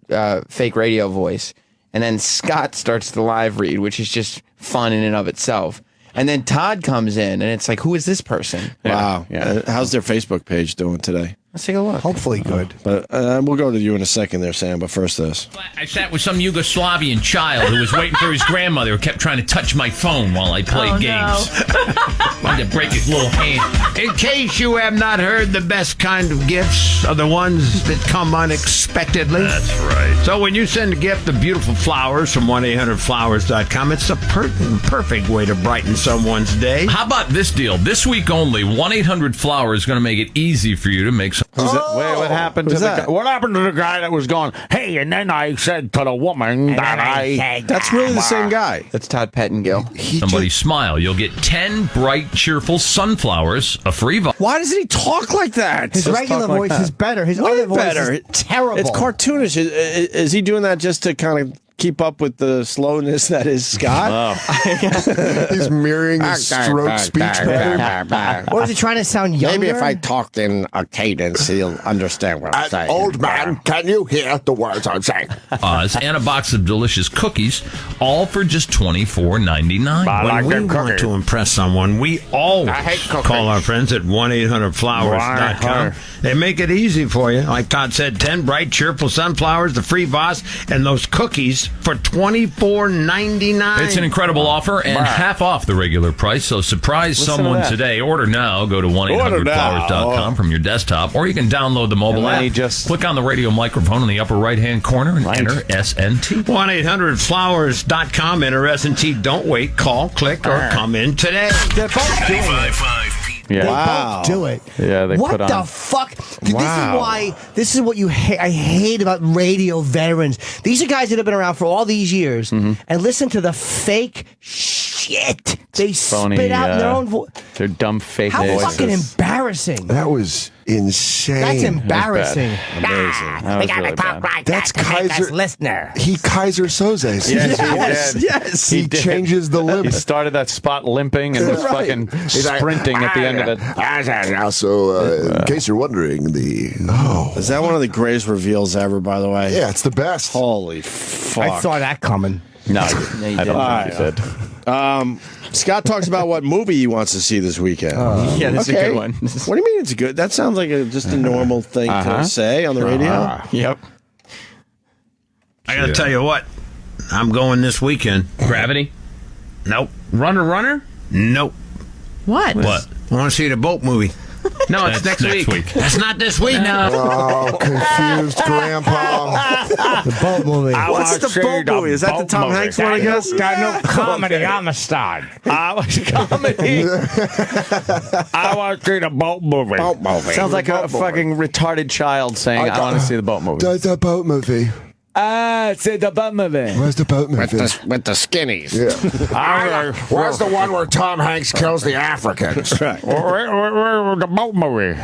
fake radio voice, and then Scott starts the live read, which is just fun in and of itself. And then Todd comes in, and it's like, who is this person? Wow. Yeah. How's their Facebook page doing today? Let's take a look. Hopefully good. But we'll go to you in a second there, Sam, but first this. I sat with some Yugoslavian child who was waiting for his grandmother who kept trying to touch my phone while I played games. Wanted to break his little hand. In case you have not heard, the best kind of gifts are the ones that come unexpectedly. That's right. So when you send a gift of beautiful flowers from 1-800-Flowers.com, it's the perfect way to brighten someone's day. How about this deal? This week only, 1-800-Flowers is going to make it easy for you to make some... Wait, what happened to the guy? What happened to the guy that was going, hey, and then I said to the woman that I... That's really the same guy. That's Todd Pettingill. Somebody smile. You'll get 10 bright, cheerful sunflowers, a free... Why doesn't he talk like that? His regular voice is better. His other voice is terrible. It's cartoonish. Is he doing that just to kind of keep up with the slowness that is Scott? He's mirroring his stroke speech pattern. Or is he trying to sound younger? Maybe if I talked in a cadence, he'll understand what I'm saying. Old man, can you hear the words I'm saying? And a box of delicious cookies, all for just $24.99. When we want to impress someone, we always call our friends at 1-800-Flowers.com. They make it easy for you. Like Todd said, 10 bright, cheerful sunflowers, the free vase, and those cookies for $24.99. It's an incredible offer and half off the regular price. So surprise someone today. Order now. Go to 1-800-Flowers.com from your desktop, or you can download the mobile app. Click on the radio microphone in the upper right-hand corner and enter SNT. 1-800-Flowers.com. Enter SNT. Don't wait. Call, click, or come in today. They're both doing it. Yeah. Wow. They both do it. Yeah, they what put on. the fuck? This is what you hate. I hate about radio veterans. These are guys that have been around for all these years and listen to the fake shit they spit out in their own voice. Their dumb fake How voices. fucking embarrassing. That was insane. That's embarrassing. Amazing. We gotta talk like That's that to make us Kaiser listener. He Kaiser Soze. Yes. He changes the limp. He started that spot limping and was fucking sprinting at the end of it. So, in case you're wondering, is that one of the greatest reveals ever, by the way? Yeah, it's the best. Holy fuck. I saw that coming. No, I don't think he did. Scott talks about what movie he wants to see this weekend. Yeah, this is a good one. What do you mean it's good? That sounds like just a normal thing to say on the radio. Yep. I gotta tell you what, I'm going this weekend. Gravity? Nope. Runner? Nope. What? What? I want to see the boat movie. No, it's next week. That's not this week. No. Oh, confused grandpa. The boat movie. What's the boat movie? Is that the Tom Hanks one, I guess? Got no comedy on the start. I was comedy. I want to see the boat movie. Sounds like a fucking retarded child saying, I want to see the boat movie. Does the boat movie? See the boat movie. Where's the boat movie? With the skinnies. Yeah. Where's the one where Tom Hanks kills the Africans? Where the boat movie? Is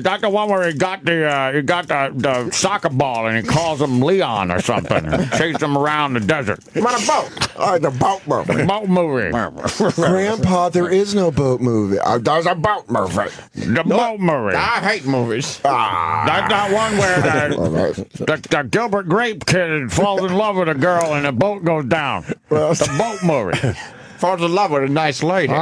that the one where he got the soccer ball and he calls him Leon or something and chases him around the desert? What a boat? The boat movie. Boat movie. Grandpa, there is no boat movie. There's a boat movie. The boat movie. I hate movies. That's that one where the Gilbert Grape kid falls in love with a girl and the boat goes down. The boat movie. Falls in love with a nice lady.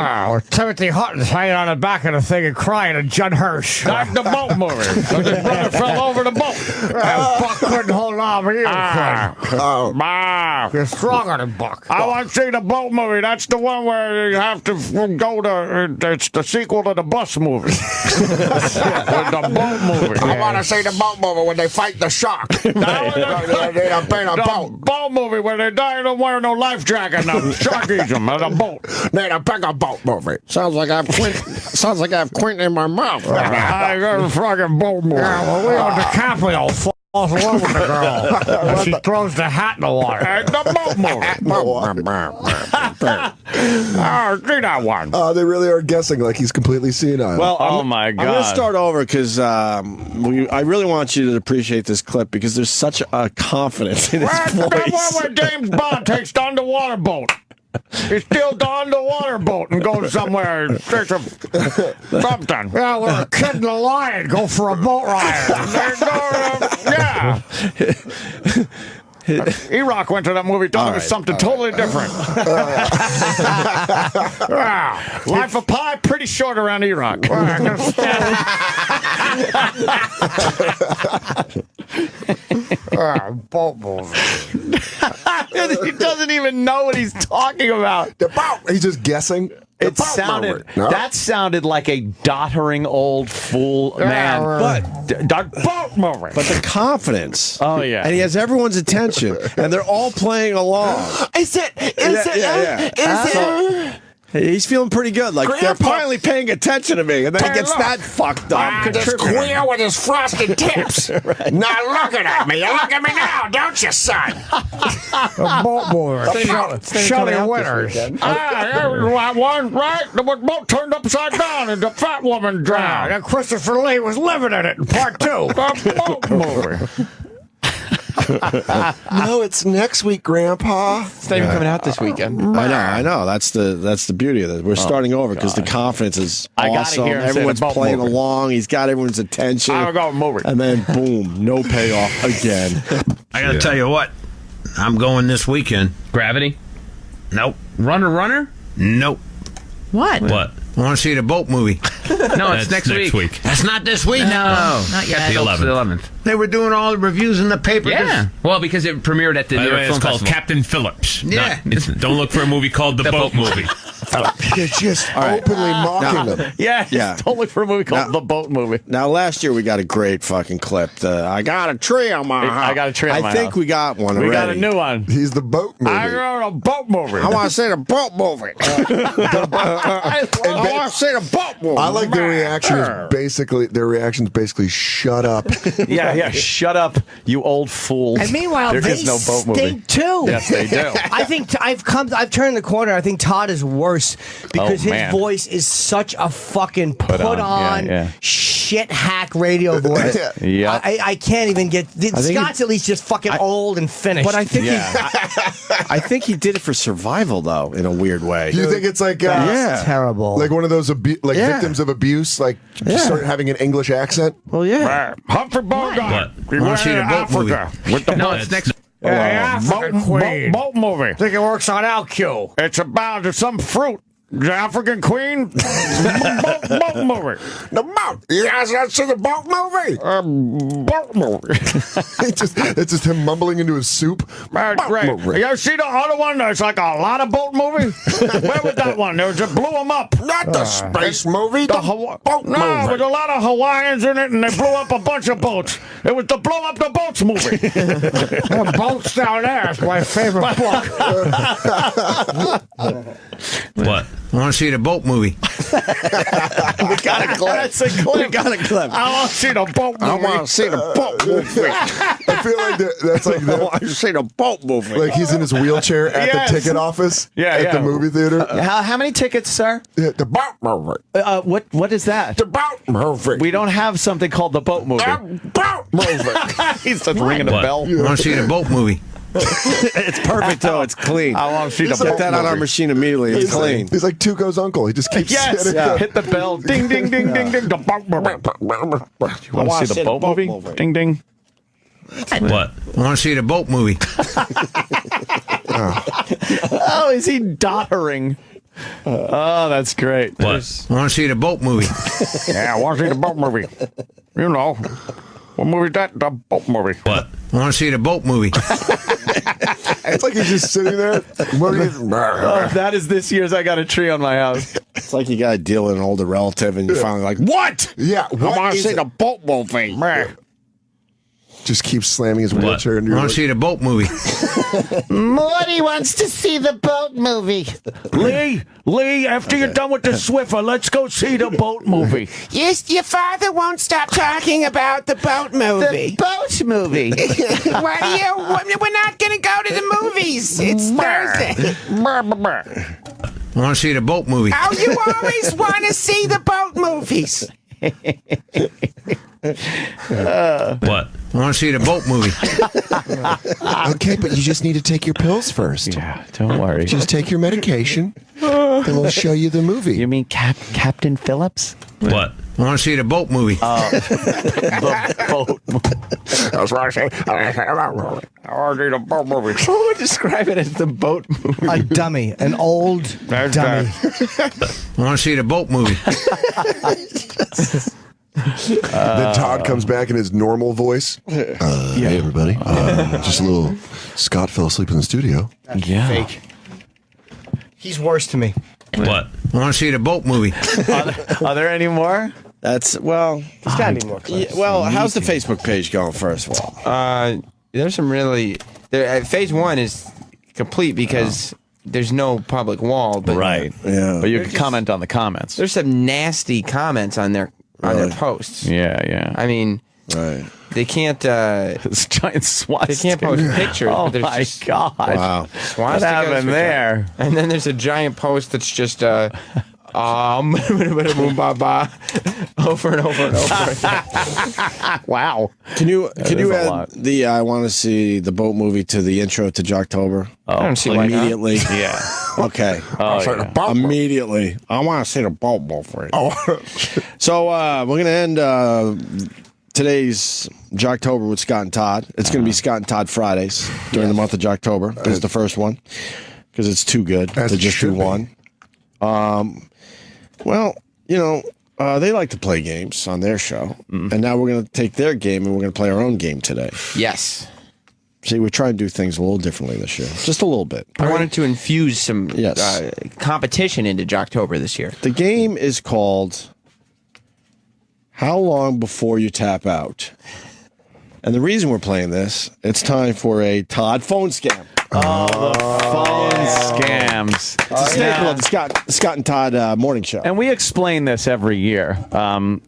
Timothy Hutton's hanging on the back of the thing and crying to Judd Hirsch. That's the boat movie. His brother fell over the boat. And Buck couldn't hold on, but you could. You're stronger than Buck. I want to see the boat movie. That's the one where you have to go to. It's the sequel to the bus movie. The boat movie. I want to see the boat movie when they fight the shark. The boat movie where they die and don't wear no life jacket and the shark eats them. The boat. Need a bigger boat movie. Sounds like I have Quentin in my mouth. I got a fucking boat movie. Yeah, well, Leo DiCaprio falls in love with the girl when she throws the hat in the water. The boat movie. See that one. They really are guessing like he's completely senile. Well, oh my God. I'm going to start over because I really want you to appreciate this clip because there's such a confidence in his voice. The one where James Bond takes the underwater boat. He steals the underwater boat and goes somewhere and takes something. Yeah, we're a kid and a lion go for a boat ride. E-Rock went to that movie, thought it was something totally different. Life of Pi, pretty short around E-Rock. Boat movie. He doesn't even know what he's talking about. The boat. He's just guessing. That sounded like a doddering old fool man. But boat movie. But the confidence. Oh yeah. And he has everyone's attention, and they're all playing along. Is it? He's feeling pretty good. Like, Grandpa, they're finally paying attention to me, and then he gets that fucked up. This queer with his frosted tips. Right. Not looking at me. You look at me now, don't you, son? Boat movie. Show the winners. That one, right? The boat turned upside down and the fat woman drowned. And Christopher Lee was living in it in part 2. The boat movie. No, it's next week, Grandpa. It's not even coming out this weekend. I know. That's the beauty of it. We're starting over because the confidence is awesome. Everyone's playing along. He's got everyone's attention. I'll go movie. And then boom, no payoff again. I got to tell you what. I'm going this weekend. Gravity? Nope. Runner? Nope. What? What? I want to see the boat movie. No, it's next week. That's not this week? No. Not yet. The 11th. They were doing all the reviews in the paper. Yeah. Well, because it premiered at the New York Film Film Festival. Festival. Captain Phillips. Yeah. Don't look for a movie called The Boat Movie. You're just openly mocking them. Yeah. Don't look for a movie called The Boat Movie. Now, last year we got a great fucking clip. I got a tree on my house. I got a tree on my house. I think we got one already. We got a new one. He's the boat movie. I got a boat movie. I want to see the boat movie. I want to see the boat movie. I like their reaction is basically shut up. Yeah, shut up, you old fool. And meanwhile, there they is no boat movie. stink too. Yes, they do. I think I've turned the corner. I think Todd is worse because his voice is such a fucking put on shit hack radio voice. Yep. I can't even get. Scott's at least just fucking old and finished. But I think I think he did it for survival, though, in a weird way. Do you think it's like terrible? Like one of those victims of abuse, like just start having an English accent? Well, yeah. Humphrey Bogart. I want to see the boat movie. With the No, it's next. African Queen. Boat movie. I think it works on LQ. It's about some fruit. The African Queen. boat movie. The boat. You guys not see the boat movie? Boat movie. It's just him mumbling into his soup. Great. You ever see the other one? There's like a lot of boat movie. Where was that one? There was it blew them up. Not the space movie. The boat movie. No, there was a lot of Hawaiians in it, and they blew up a bunch of boats. It was the blow up the boats movie. The boats down there is my favorite book. What? I want to see the boat movie. We got a clip. That's a clip. We got a clip. I want to see the boat movie. I want to see the boat movie. I feel like that's like I want to see the boat movie. like he's in his wheelchair at the ticket office at the movie theater. How many tickets, sir? The boat movie. What is that? The boat movie. We don't have something called The Boat Movie. The boat movie. He's just ringing a bell. I want to see the boat movie. It's perfect, though. It's clean. I want to see the Get boat that on our movie. machine immediately. It's clean. He's like Tuco's uncle. He just keeps Yes, hit the bell. Ding, ding, ding, ding, ding. The boat movie. You want to see the boat movie? Ding, ding. What? I want to see the boat movie. Oh, is he doddering? Oh, that's great. What? I want to see the boat movie. Yeah, I want to see the boat movie. You know. What movie is that? The boat movie. What? I want to see the boat movie. It's like he's just sitting there. Oh, that is this year's I Got a Tree on My House. It's like you got to deal with an older relative, and you're finally like, what? Yeah, I want to see the boat movie. Just keeps slamming his wheelchair into I your want to see the boat movie. Morty wants to see the boat movie. Lee, after you're done with the Swiffer, let's go see the boat movie. Yes, your father won't stop talking about the boat movie. The boat movie. We're not going to go to the movies. It's Thursday. I want to see the boat movie. Oh, you always want to see the boat movies. What? I want to see the boat movie. Okay, but you just need to take your pills first. Yeah, don't worry. Just take your medication, and we'll show you the movie. You mean Captain Phillips? What? I want to see the boat movie. The boat movie. That's what I say. I want to see the boat movie. Who would describe it as the boat movie? A dummy. An old dummy. I want to see the boat movie. Then Todd comes back in his normal voice. Hey, everybody. Just a little. Scott fell asleep in the studio. That's fake. He's worse to me. What? I want to see the boat movie. Are there any more? That's He's got to be more clips. well. How's the Facebook page going? First of all, There's some really. Phase 1 is complete because there's no public wall. But Right. Yeah. But you can comment on the comments. There's some nasty comments on their posts. Yeah. I mean, right. they can't. This giant swastika. They can't post pictures. Oh but there's my just God! Wow. What swastikas happened with there? And then there's a giant post that's just over and over and over. Wow. Can you is a add lot. the I want to see the boat movie to the intro to Jocktober? I don't see why not. Immediately. Yeah. Okay. Immediately. I want to see the boat for you. So we're gonna end today's Jocktober with Scott and Todd. It's gonna be Scott and Todd Fridays during the month of Jocktober. This is the first one because it's too good to just do one. Well, they like to play games on their show, and now we're going to take their game and we're going to play our own game today. Yes. See, we're trying to do things a little differently this year, just a little bit. I wanted to infuse some Yes. competition into Jocktober this year. The game is called How Long Before You Tap Out? And the reason we're playing this, it's time for a Todd phone scam. Oh, the phone scams. It's a staple of the Scott and Todd morning show. And we explain this every year. Phone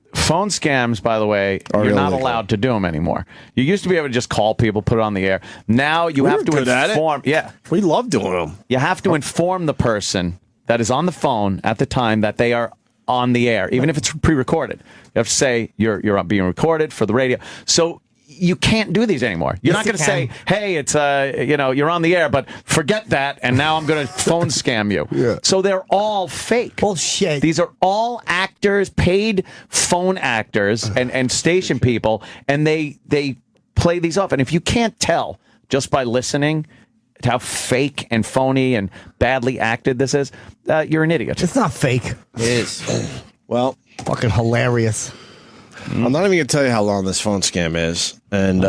scams, by the way, you're not allowed to do them anymore. You used to be able to just call people, put it on the air. Now you have to inform. Yeah, we love doing them. You have to inform the person that is on the phone at the time that they are on the air, even if it's pre-recorded. You have to say you're being recorded for the radio. So you can't do these anymore. You're not going to say, "Hey, it's you're on the air," but forget that, and now I'm going to phone scam you. Yeah. So they're all fake. Bullshit. These are all actors, paid phone actors, and station people, and they play these off. And if you can't tell just by listening to how fake and phony and badly acted this is, you're an idiot. It's not fake. It is. Well, fucking hilarious. I'm not even going to tell you how long this phone scam is, and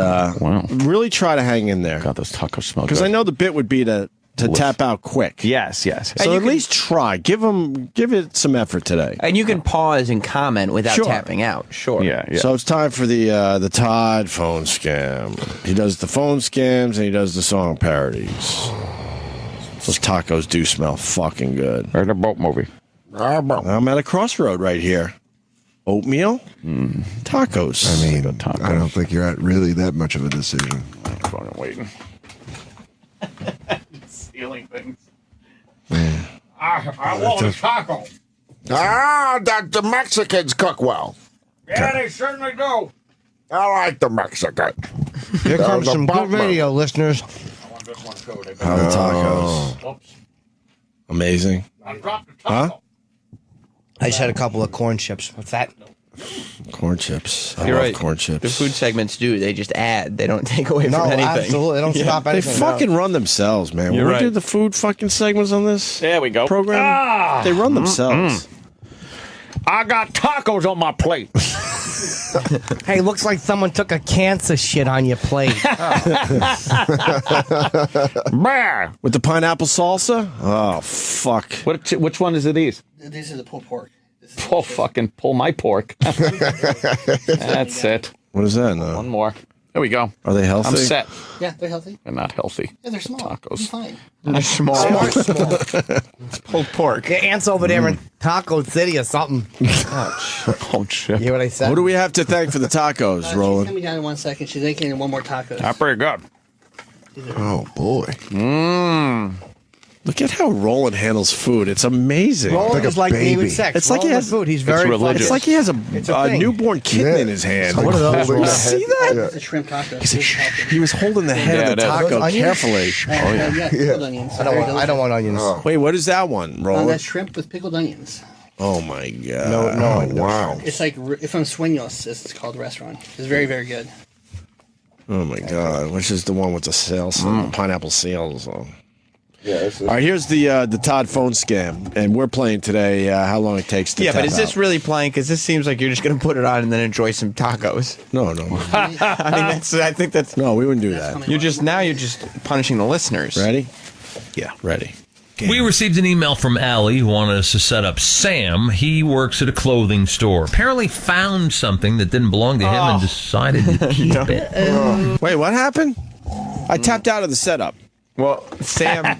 really try to hang in there. God, those tacos smell good. Because I know the bit would be to tap out quick. Yes. So at least try. Give it some effort today. And you can pause and comment without Sure. tapping out. Sure. Yeah. So it's time for the Todd phone scam. He does the phone scams and he does the song parodies. Those tacos do smell fucking good. Or the boat movie. I'm at a crossroad right here. Oatmeal? Tacos. I mean, I don't think you're at really that much of a decision. I'm waiting. Stealing things. I want a taco. The Mexicans cook well. Yeah, they certainly do. I like the Mexican. Here comes some good radio, listeners. How the tacos. Amazing. I dropped the taco. Huh? I just had a couple of corn chips. What's that? Corn chips. I You're love right. corn chips. The food segments do. They just add. They don't take away No, from anything. absolutely. They don't stop They anything. fucking run themselves, man. You're When right. we do the food fucking segments on this There we go. program, they run themselves. I got tacos on my plate. Hey, looks like someone took a cancer shit on your plate. With the pineapple salsa? Oh, fuck. Which one is it? These? These are the pulled pork. Pull my pork. That's it. What is that? No. One more. There we go. Are they healthy? I'm set. Yeah, they're healthy. They're not healthy. Yeah, they're small. Tacos. They're fine. They're small. It's pulled pork. The ants over there in Taco City or something. Oh, shit. You hear what I said? Who do we have to thank for the tacos, She's Roland? coming down in 1 second. She's making one more taco. Not pretty good. Oh, boy. Look at how Roland handles food. It's amazing. Roland is like me baby. with sex. It's like he Roland has with food. He's very religious. It's like he has a thing. newborn kitten in his hand. What are those? You see that? It's a shrimp taco. He was holding the head of the it is. taco Those onions? carefully. Yeah, pickled onions. I don't want onions. Wait, what is that one, Roland? That's shrimp with pickled onions. Oh my god! No, Wow. It's like from Sueños. It's called the restaurant. It's very, very good. Oh my god! Which is the one with the sails, pineapple sails? Yeah. All right, here's the Todd phone scam, and we're playing today. How long it takes to? Yeah, but tap is this out. really playing? Because this seems like you're just going to put it on and then enjoy some tacos. No. I think that's no. We wouldn't do that. You're just punishing the listeners. Ready? Yeah, ready. We received an email from Allie who wanted us to set up Sam. He works at a clothing store. Apparently found something that didn't belong to him and decided to keep it. Wait, what happened? I tapped out of the setup. Well, Sam...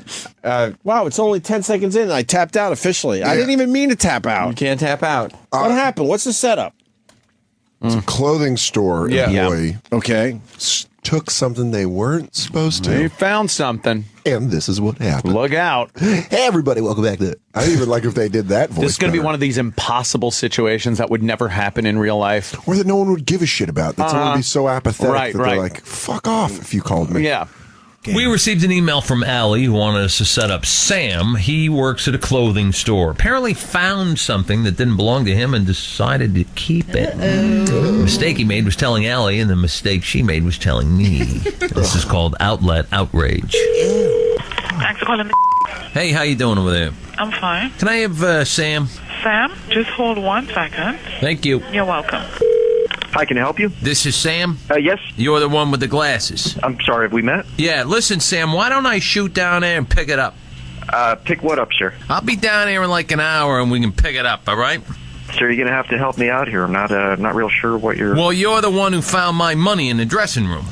wow, it's only 10 seconds in. I tapped out officially. I didn't even mean to tap out. You can't tap out. What happened? What's the setup? It's a clothing store employee. Okay. Took something they weren't supposed to. They found something. And this is what happened. Look out. Hey, everybody, welcome back to... I didn't even like if they did that voice. This is going to be better. one of these impossible situations that would never happen in real life. Or that no one would give a shit about. That someone would be so apathetic that right. they're like, fuck off if you called me. Yeah. We received an email from Allie who wanted us to set up Sam. He works at a clothing store. Apparently found something that didn't belong to him and decided to keep it. The mistake he made was telling Allie, and the mistake she made was telling me. This is called outlet outrage. Thanks for calling me. Hey, how you doing over there? I'm fine. Can I have Sam? Sam, just hold 1 second. Thank you. You're welcome. Hi, can I help you? This is Sam? Yes. You're the one with the glasses. I'm sorry, have we met? Yeah, listen, Sam, why don't I shoot down there and pick it up? Pick what up, sir? I'll be down here in like an hour and we can pick it up, all right? Sir, you're going to have to help me out here. I'm not real sure what you're... Well, you're the one who found my money in the dressing room.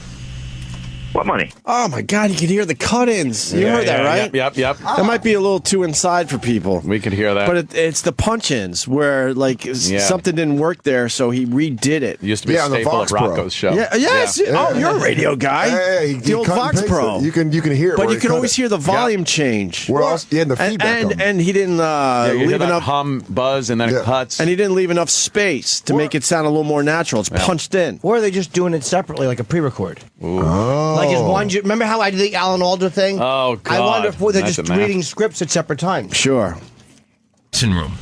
What money? Oh, my God, you can hear the cut-ins. You heard that, right? Yep. That might be a little too inside for people. We could hear that. But it's the punch-ins where, like, something didn't work there, so he redid it. Used to be a staple at Rocco's show. Yeah, yes. Yeah. Oh, you're a radio guy. Hey, the old Vox Pro. You can hear it. But where you he can cut always it. hear the volume change. Where else? Yeah, and the feedback. And he didn't you leave hear that enough hum, buzz, and then it cuts. And he didn't leave enough space to make it sound a little more natural. It's punched in. Or are they just doing it separately, like a pre-record? Oh. Like is one? Remember how I did the Alan Alda thing? Oh, God. I wonder if they're That's just a math. reading scripts at separate times. Sure. Dressing room.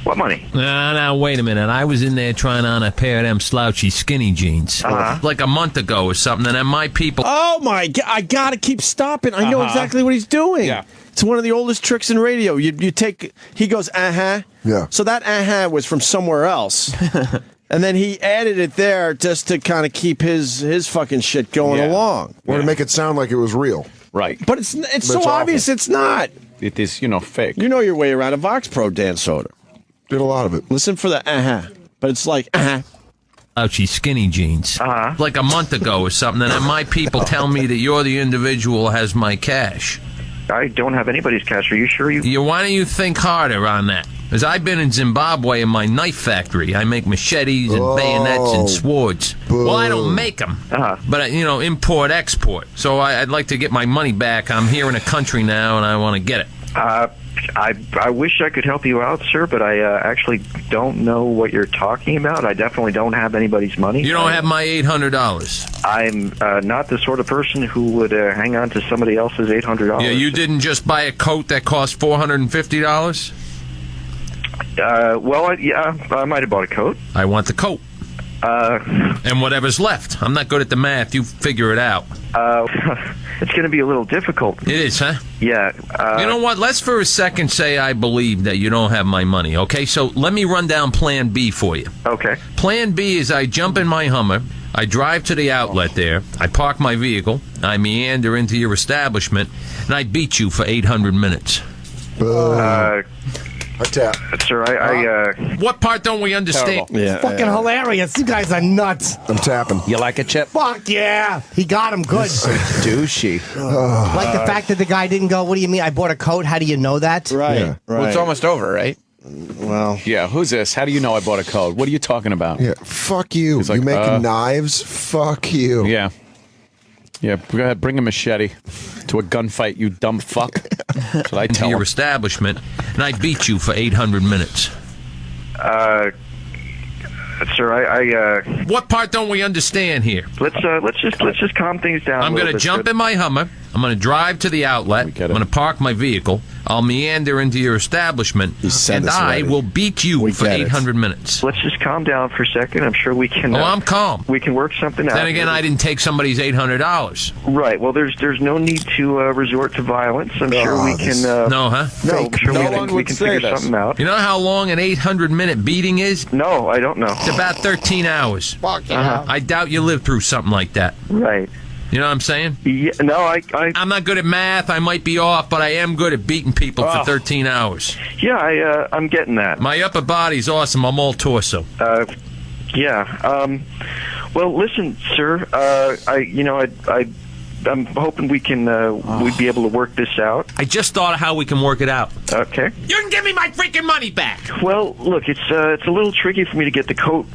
What money? Now, wait a minute. I was in there trying on a pair of them slouchy skinny jeans. Like a month ago or something, and then my people... Oh, my God. I got to keep stopping. I know exactly what he's doing. Yeah. It's one of the oldest tricks in radio. You take... He goes, uh-huh. Yeah. So that uh-huh was from somewhere else. And then he added it there just to kind of keep his fucking shit going along. Or to make it sound like it was real. Right. But it's so awful. obvious it's not. It is, fake. You know your way around a Vox Pro, Dan Soder. Did a lot of it. Listen for the uh-huh. But it's like, uh-huh. Slouchy skinny jeans. Like a month ago or something, and then my people tell me that you're the individual who has my cash. I don't have anybody's cash. Are you sure you... Why don't you think harder on that? Because I've been in Zimbabwe in my knife factory. I make machetes and bayonets and swords. Boo. Well, I don't make them, but, import, export. So I'd like to get my money back. I'm here in a country now, and I want to get it. I wish I could help you out, sir, but I actually don't know what you're talking about. I definitely don't have anybody's money. You don't have my $800. I'm not the sort of person who would hang on to somebody else's $800. Yeah, you didn't just buy a coat that cost $450? I might have bought a coat. I want the coat. And whatever's left. I'm not good at the math. You figure it out. It's going to be a little difficult. It is, huh? Yeah. You know what? Let's for a second say I believe that you don't have my money, okay? So let me run down Plan B for you. Okay. Plan B is I jump in my Hummer, I drive to the outlet there, I park my vehicle, I meander into your establishment, and I beat you for 800 minutes. I tap. Sir, What part don't we understand? Yeah, Fucking hilarious. You guys are nuts. I'm tapping. You like it, Chip? Fuck yeah. He got him good. So douchey. Like the fact that the guy didn't go, what do you mean? I bought a coat. How do you know that? Right, Yeah. right. Well, it's almost over, right? Well, Yeah, who's this? How do you know I bought a code? What are you talking about? Yeah, fuck you. He's like, you make knives? Fuck you. Yeah. Yeah, go ahead, bring a machete to a gunfight, you dumb fuck. That's what I Into tell your him. establishment, and I beat you for 800 minutes. sir, What part don't we understand here? let's just calm things down. I'm going to jump in my Hummer. I'm going to drive to the outlet. I'm going to park my vehicle. I'll meander into your establishment, and I will beat you for 800 minutes. Let's just calm down for a second. I'm sure we can. I'm calm. We can work something out. Then again, I didn't take somebody's $800. Right. Well, there's no need to resort to violence. I'm sure we can. No, huh? No, I'm sure we can figure something out. You know how long an 800-minute beating is? No, I don't know. It's about 13 hours. I doubt you lived through something like that. Right. You know what I'm saying? Yeah, no, I'm not good at math. I might be off, but I am good at beating people for 13 hours. Yeah, I'm getting that. My upper body's awesome. I'm all torso. Yeah. Well, listen, sir. I'm hoping we can we'd be able to work this out. I just thought of how we can work it out. Okay. You can give me my freaking money back. Well, look, it's a little tricky for me to get the coat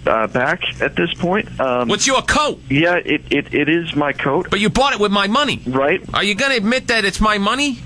back at this point. What's your coat? Yeah, it is my coat. But you bought it with my money, right? Are you going to admit that it's my money?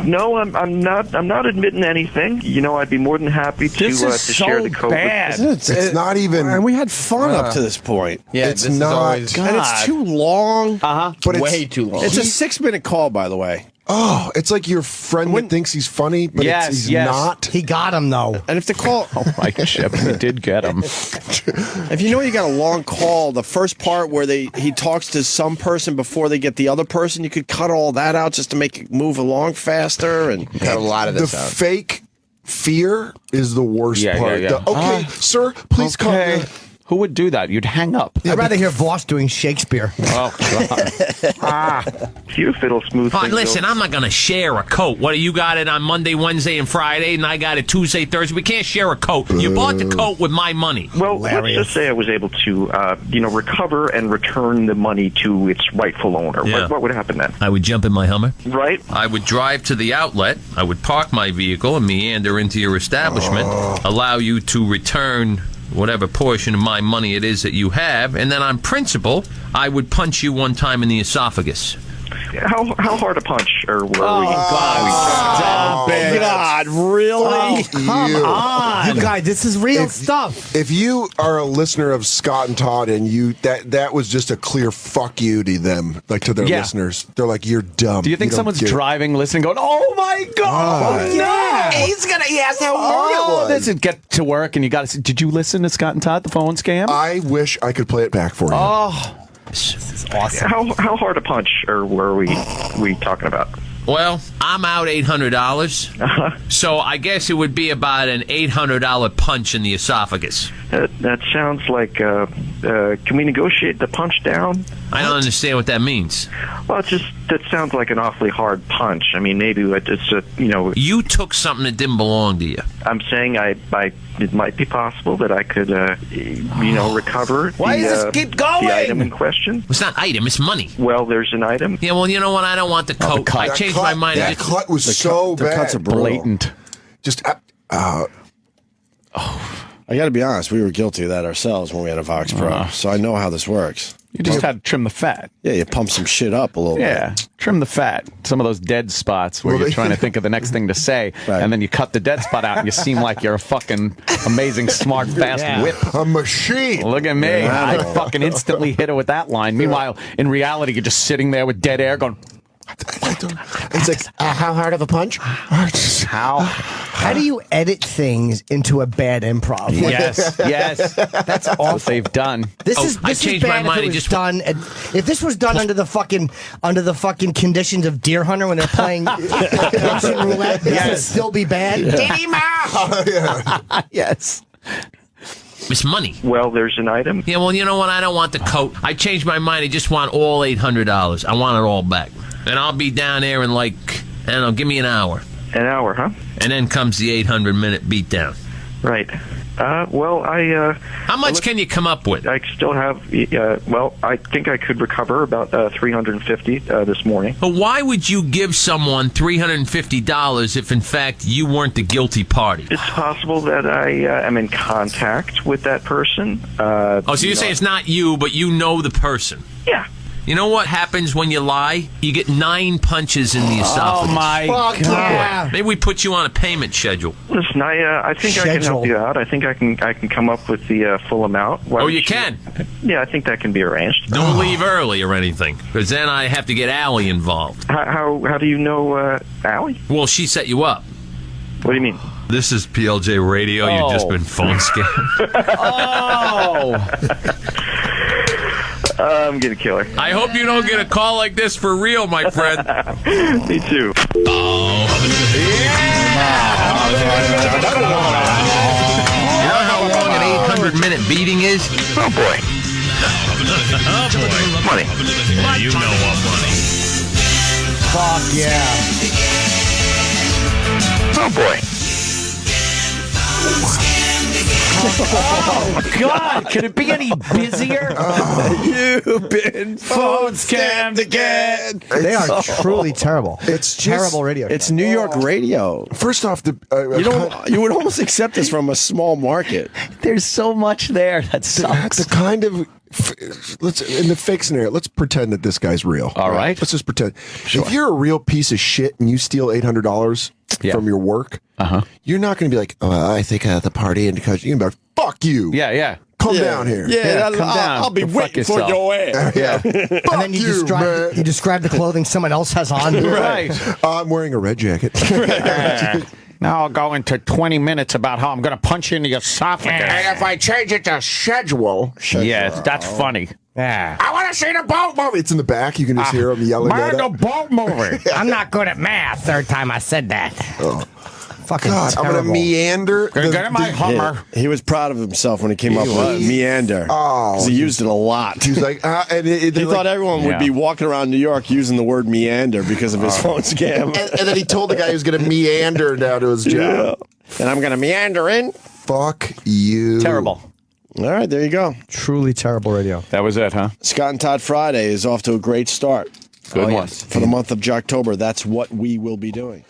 No, I'm not. I'm not admitting anything. You know, I'd be more than happy to share the coat. It's not even. And we had fun up to this point. Yeah, it's this is not. always- And it's too long. But Way too long. It's a 6-minute call, by the way. Oh, it's like your friend that thinks he's funny, but he's not. He got him, though. And if the call... Oh, my Chip, he did get him. If you know you got a long call, the first part where he talks to some person before they get the other person, you could cut all that out just to make it move along faster. And cut a lot of this the out. Fake fear is the worst part. Yeah. Okay, sir, please come here. Who would do that? You'd hang up. I'd rather hear Voss doing Shakespeare. Oh, God. You fiddle smooth. Fine, listen, I'm not going to share a coat. What, you got it on Monday, Wednesday, and Friday, and I got it Tuesday, Thursday. We can't share a coat. You bought the coat with my money. Well, let's just say I was able to, recover and return the money to its rightful owner. Yeah. What would happen then? I would jump in my Hummer. Right. I would drive to the outlet. I would park my vehicle and meander into your establishment, allow you to return whatever portion of my money it is that you have, and then on principle, I would punch you one time in the esophagus. How hard a punch were we? God, really? Oh, come on. You guys, this is real stuff. If you are a listener of Scott and Todd and you that was just a clear fuck you to them, like to their listeners. They're like, you're dumb. Do you think someone's driving, listening, going, oh my God, He asked how hard it was. This is get to work and you got to did you listen to Scott and Todd, the phone scam? I wish I could play it back for you. Oh, this is awesome. How hard a punch were we talking about? Well, I'm out $800, so I guess it would be about an $800 punch in the esophagus. That sounds like, can we negotiate the punch down? I don't understand what that means. Well, that sounds like an awfully hard punch. I mean, maybe it's You took something that didn't belong to you. I'm saying it might be possible that I could, recover Why does this keep going? the item in question. It's not item, it's money. Well, there's an item. Yeah, well, you know what? I don't want the coat. I changed my mind. That cut was so bad. The cuts are blatant. Just, I got to be honest, we were guilty of that ourselves when we had a Vox Pro, so I know how this works. You just had to trim the fat. Yeah, you pump some shit up a little bit. Yeah, trim the fat. Some of those dead spots where you're trying to think of the next thing to say, and then you cut the dead spot out and you seem like you're a fucking amazing, smart, fast whip. A machine. Look at me. Yeah, I fucking instantly hit her with that line. Meanwhile, in reality, you're just sitting there with dead air going... It's like, how hard of a punch? How do you edit things into a bad improv? Yes. That's awful. What they've done. This is I changed my mind. If this was done under the fucking conditions of Deer Hunter when they're playing Russian roulette, this would still be bad. Yes. It's money. Well, there's an item. Yeah, well, you know what? I don't want the coat. I changed my mind. I just want all $800. I want it all back. And I'll be down there in I don't know, give me an hour. An hour, huh? And then comes the 800-minute beatdown. Right. How much can you come up with? I still have, I think I could recover about $350 this morning. But why would you give someone $350 if, in fact, you weren't the guilty party? It's possible that I am in contact with that person. So you're saying it's not you, but you know the person? Yeah. You know what happens when you lie? You get 9 punches in the esophagus. Oh, my God. Yeah. Maybe we put you on a payment schedule. Listen, I think I can help you out. I think I can come up with the full amount. Oh, you can? Yeah, I think that can be arranged. Don't leave early or anything, because then I have to get Allie involved. How do you know Allie? Well, she set you up. What do you mean? This is PLJ Radio. You've just been phone scammed. I'm gonna kill her. I hope you don't get a call like this for real, my friend. Me too. You know how long an 800-minute beating is? Oh, boy. Oh, boy. Money. Yeah, you know what money. Fuck yeah. Oh, boy. Oh, God. Could it be any busier? You've been phone scammed again. They are truly terrible. It's terrible radio. It's New York radio. First off, you would almost accept this from a small market. There's so much there that sucks. The kind of let's in the fake scenario. Let's pretend that this guy's real. All right. Let's just pretend. If you're a real piece of shit and you steal $800 from your work, you're not going to be like, "Oh, I think the party," and because you're going to be like, "Fuck you." Yeah. Come down here. Yeah, come down. I'll be waiting for your ass. Yeah. And then you describe the clothing someone else has on. Right. I'm wearing a red jacket. Now I'll go into 20 minutes about how I'm going to punch you in the esophagus. And if I change it to schedule. Yes, that's funny. Yeah. I want to see the boat movie. It's in the back. You can just hear him yelling at the it. boat movie. I'm not good at math. Third time I said that. Fucking God, I'm going to meander. Get in my Hummer. Yeah, he was proud of himself when he came up with meander. Oh, he used it a lot. He was like, he thought everyone would be walking around New York using the word meander because of his phone scam. And then he told the guy he was going to meander down to his job. Yeah. And I'm going to meander in. Fuck you. Terrible. All right, there you go. Truly terrible radio. That was it, huh? Scott and Todd Friday is off to a great start. Good one. For the month of Jocktober, that's what we will be doing.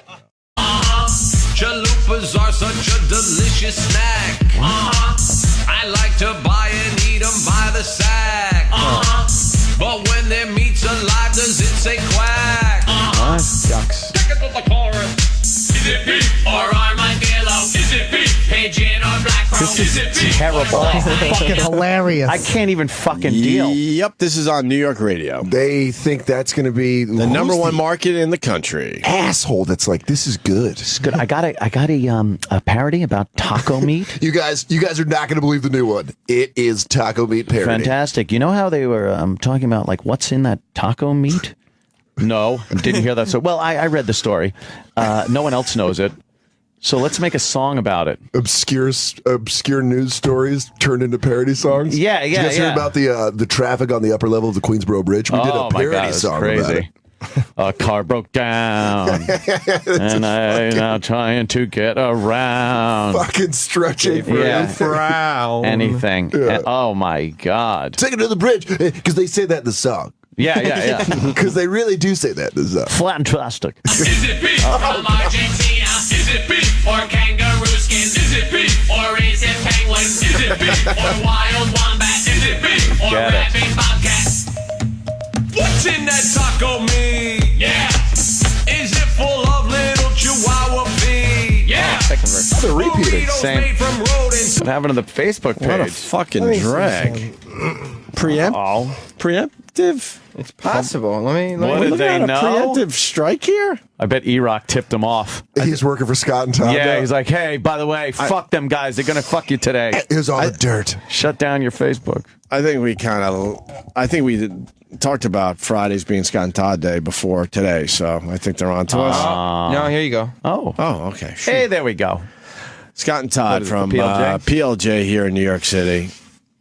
Chalupas are such a delicious snack. I like to buy and eat them by the sack. But when their meat's alive, does it say quack? Ducks. Take it to the chorus. Is it beef or armadillo? Is it beef, pigeon or black crow? This is terrible. Fucking hilarious. I can't even fucking deal. Yep, this is on New York radio. They think that's going to be the number one market in the country. Asshole that's like, this is good. This is good. I got a parody about taco meat. You guys are not going to believe the new one. It is taco meat parody. Fantastic. You know how they were talking about like what's in that taco meat? No, didn't hear that. So, well, I read the story. No one else knows it. So let's make a song about it. Obscure news stories turned into parody songs. Yeah. Did you guys hear about the traffic on the upper level of the Queensboro Bridge? We did a parody song about it. A car broke down, and I'm now trying to get around. Fucking stretching for anything. Yeah. Oh my God! Take it to the bridge because they say that in the song. Yeah. Because they really do say that in the song. Fantastic. Is it beef from Argentina? Is it beef or kangaroo skin? Is it beef or is it penguin? Is it beef or wild wombat? Is it beef or rabid bobcat? What's in that taco meat? Yeah. Is it full of little chihuahua feet? Yeah. Second verse. They're repeating. Burritos Same. made from rodents. What happened to the Facebook page? What a fucking drag. Preemptive? It's possible. What did Look they at a know? preemptive strike here? I bet E-Rock tipped him off. He's working for Scott and Todd. Yeah, he's like, hey, by the way, fuck them guys. They're going to fuck you today. Here's all the dirt. Shut down your Facebook. I think we talked about Fridays being Scott and Todd Day before today, so I think they're on to us. No, here you go. Oh, okay. Shoot. Hey, there we go. Scott and Todd from PLJ? PLJ here in New York City.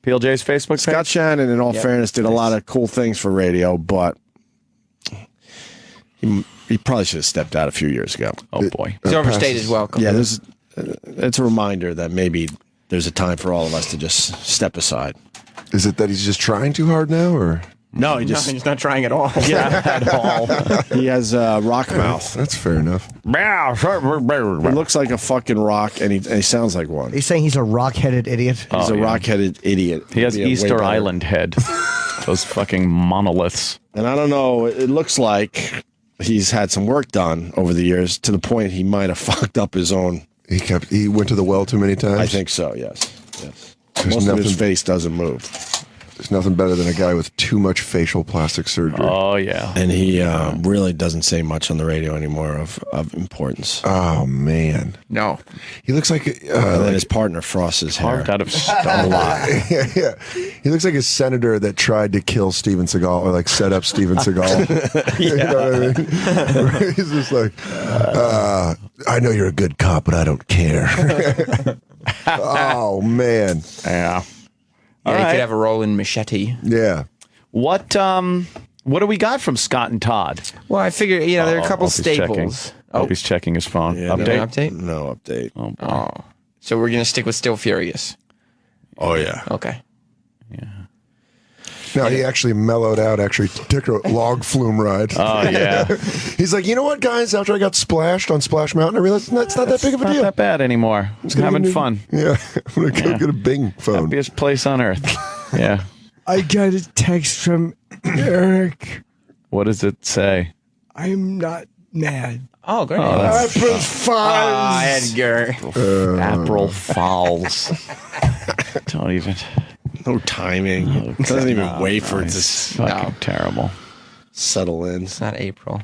PLJ's Facebook page? Scott Shannon, in all fairness, did a lot of cool things for radio, but he probably should have stepped out a few years ago. Oh, boy. He's overstayed his welcome. Yeah, it's a reminder that maybe there's a time for all of us to just step aside. Is it that he's just trying too hard now, or? No, he's not trying at all. Yeah, at all. He has rock mouth. That's fair enough. He looks like a fucking rock, and he sounds like one. He's saying he's a rock-headed idiot. He's a rock-headed idiot. He has It'd be a way Easter better- Island head. Those fucking monoliths. And I don't know, it looks like he's had some work done over the years to the point he might have fucked up his own. He went to the well too many times? I think so, yes. Most of his face doesn't move. There's nothing better than a guy with too much facial plastic surgery. Oh, yeah. And he really doesn't say much on the radio anymore of importance. Oh, man. No. He looks like... and then his partner frosts his hair. Out of stone. A lot. Yeah. He looks like a senator that tried to kill Steven Seagal or like set up Steven Seagal. You know what I mean? He's just like, I know you're a good cop, but I don't care. Oh, man. Yeah. Yeah, he could have a rolling machete. Yeah. What do we got from Scott and Todd? Well, I figure, there are a couple staples. Hope he's checking his phone. Yeah, Update? No update. Oh. So we're going to stick with Still Furious. Oh, yeah. Okay. No, he actually mellowed out, took a log flume ride. Oh, yeah. He's like, you know what, guys? After I got splashed on Splash Mountain, I realized it's not that big of a Not deal. that bad anymore. I'm having fun. Yeah. I'm going to go get a Bing phone. Happiest place on earth. Yeah. I got a text from Eric. What does it say? I'm not mad. Oh, great. April Fools. Edgar. April Fools. Don't even... No timing. Doesn't even wait for it to fucking terrible. Settle in. It's not April.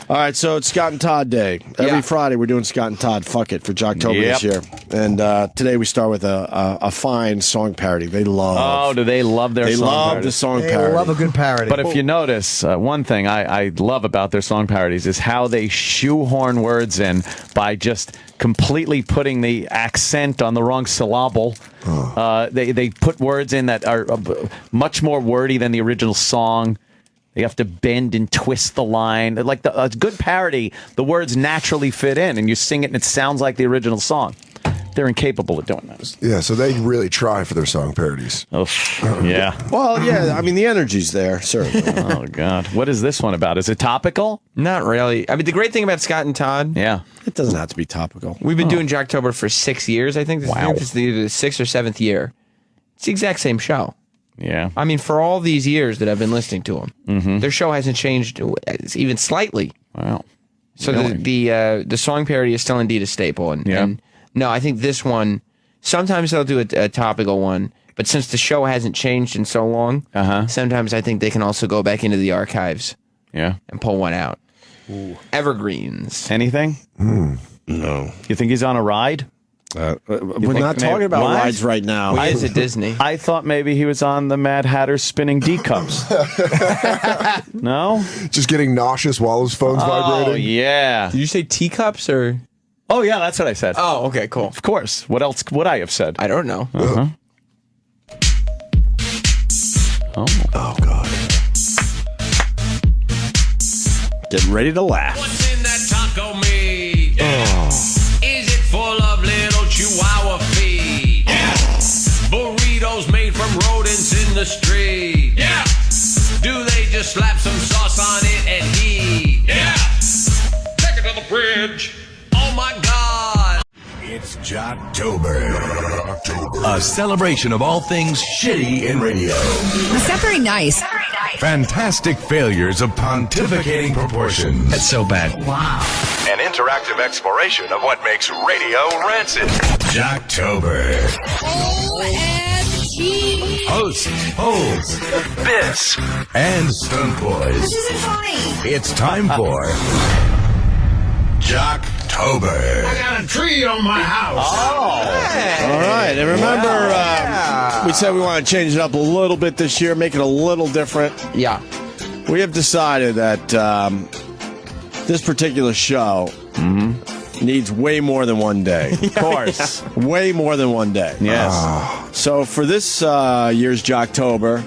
All right, so it's Scott and Todd Day. Every Friday we're doing Scott and Todd Fuck It for Jocktober this year. And today we start with a fine song parody. They love. Oh, do they love their song love parodies? the song They parody. love a good parody. But if you notice, one thing I love about their song parodies is how they shoehorn words in by just completely putting the accent on the wrong syllable. They put words in that are much more wordy than the original song. They have to bend and twist the line. Like a good parody, the words naturally fit in, and you sing it, and it sounds like the original song. They're incapable of doing that. Yeah, so they really try for their song parodies. Oh, yeah. Well, yeah, I mean, the energy's there, certainly. Oh, God. What is this one about? Is it topical? Not really. I mean, the great thing about Scott and Todd... Yeah. It doesn't have to be topical. We've been doing Jocktober for 6 years, I think. Wow. This is either the 6th or 7th year. It's the exact same show. Yeah. I mean, for all these years that I've been listening to them, their show hasn't changed even slightly. Wow. So the song parody is still indeed a staple. And no, I think this one, sometimes they'll do a topical one, but since the show hasn't changed in so long, sometimes I think they can also go back into the archives and pull one out. Ooh. Evergreens. Anything? No. You think he's on a ride? We're not talking about rides right now. He is at Disney. I thought maybe he was on the Mad Hatter spinning D cups. No? Just getting nauseous while his phone's vibrating. Oh, yeah. Did you say teacups or? Oh, yeah, that's what I said. Oh, okay, cool. Of course. What else would I have said? I don't know. Oh, God. Get ready to laugh. What's in that taco meat? Is it full of little chihuahua feet? Yeah. Burritos made from rodents in the street? Yeah. Do they just slap some sauce on it and heat? Yeah. Take it to the fridge. Oh my God. It's Jocktober. A celebration of all things shitty in radio. That's not very nice. Fantastic failures of pontificating proportions. That's so bad. Wow. An interactive exploration of what makes radio rancid. Jocktober. OMG. Host, Holes, Biss, and Stunt Boys. This isn't funny. It's time for Jocktober. I got a tree on my house. All right, and remember, we said we want to change it up a little bit this year, make it a little different. Yeah. We have decided that this particular show needs way more than one day. Of course. Way more than one day. Yes. So for this year's Jocktober,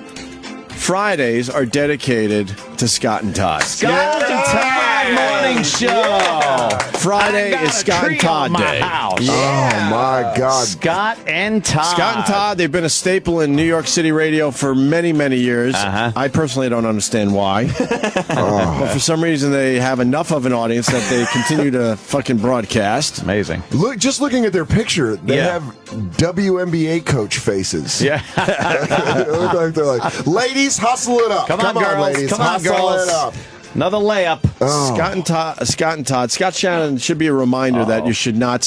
Fridays are dedicated to Scott and Todd. Scott and Todd. Morning Show. Friday is Scott and Todd Day. House. Oh, my God. Scott and Todd. Scott and Todd, they've been a staple in New York City radio for many, many years. I personally don't understand why. But for some reason, they have enough of an audience that they continue to fucking broadcast. Amazing. Look, just looking at their picture, they have WNBA coach faces. Yeah. They look like they're like, ladies, hustle it up. Come on, girls. ladies, Come on, hustle girls. it up. Another layup. Oh. Scott and Todd. Scott Shannon should be a reminder that you should not.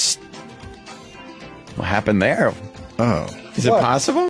What happened there? Oh. Is it possible?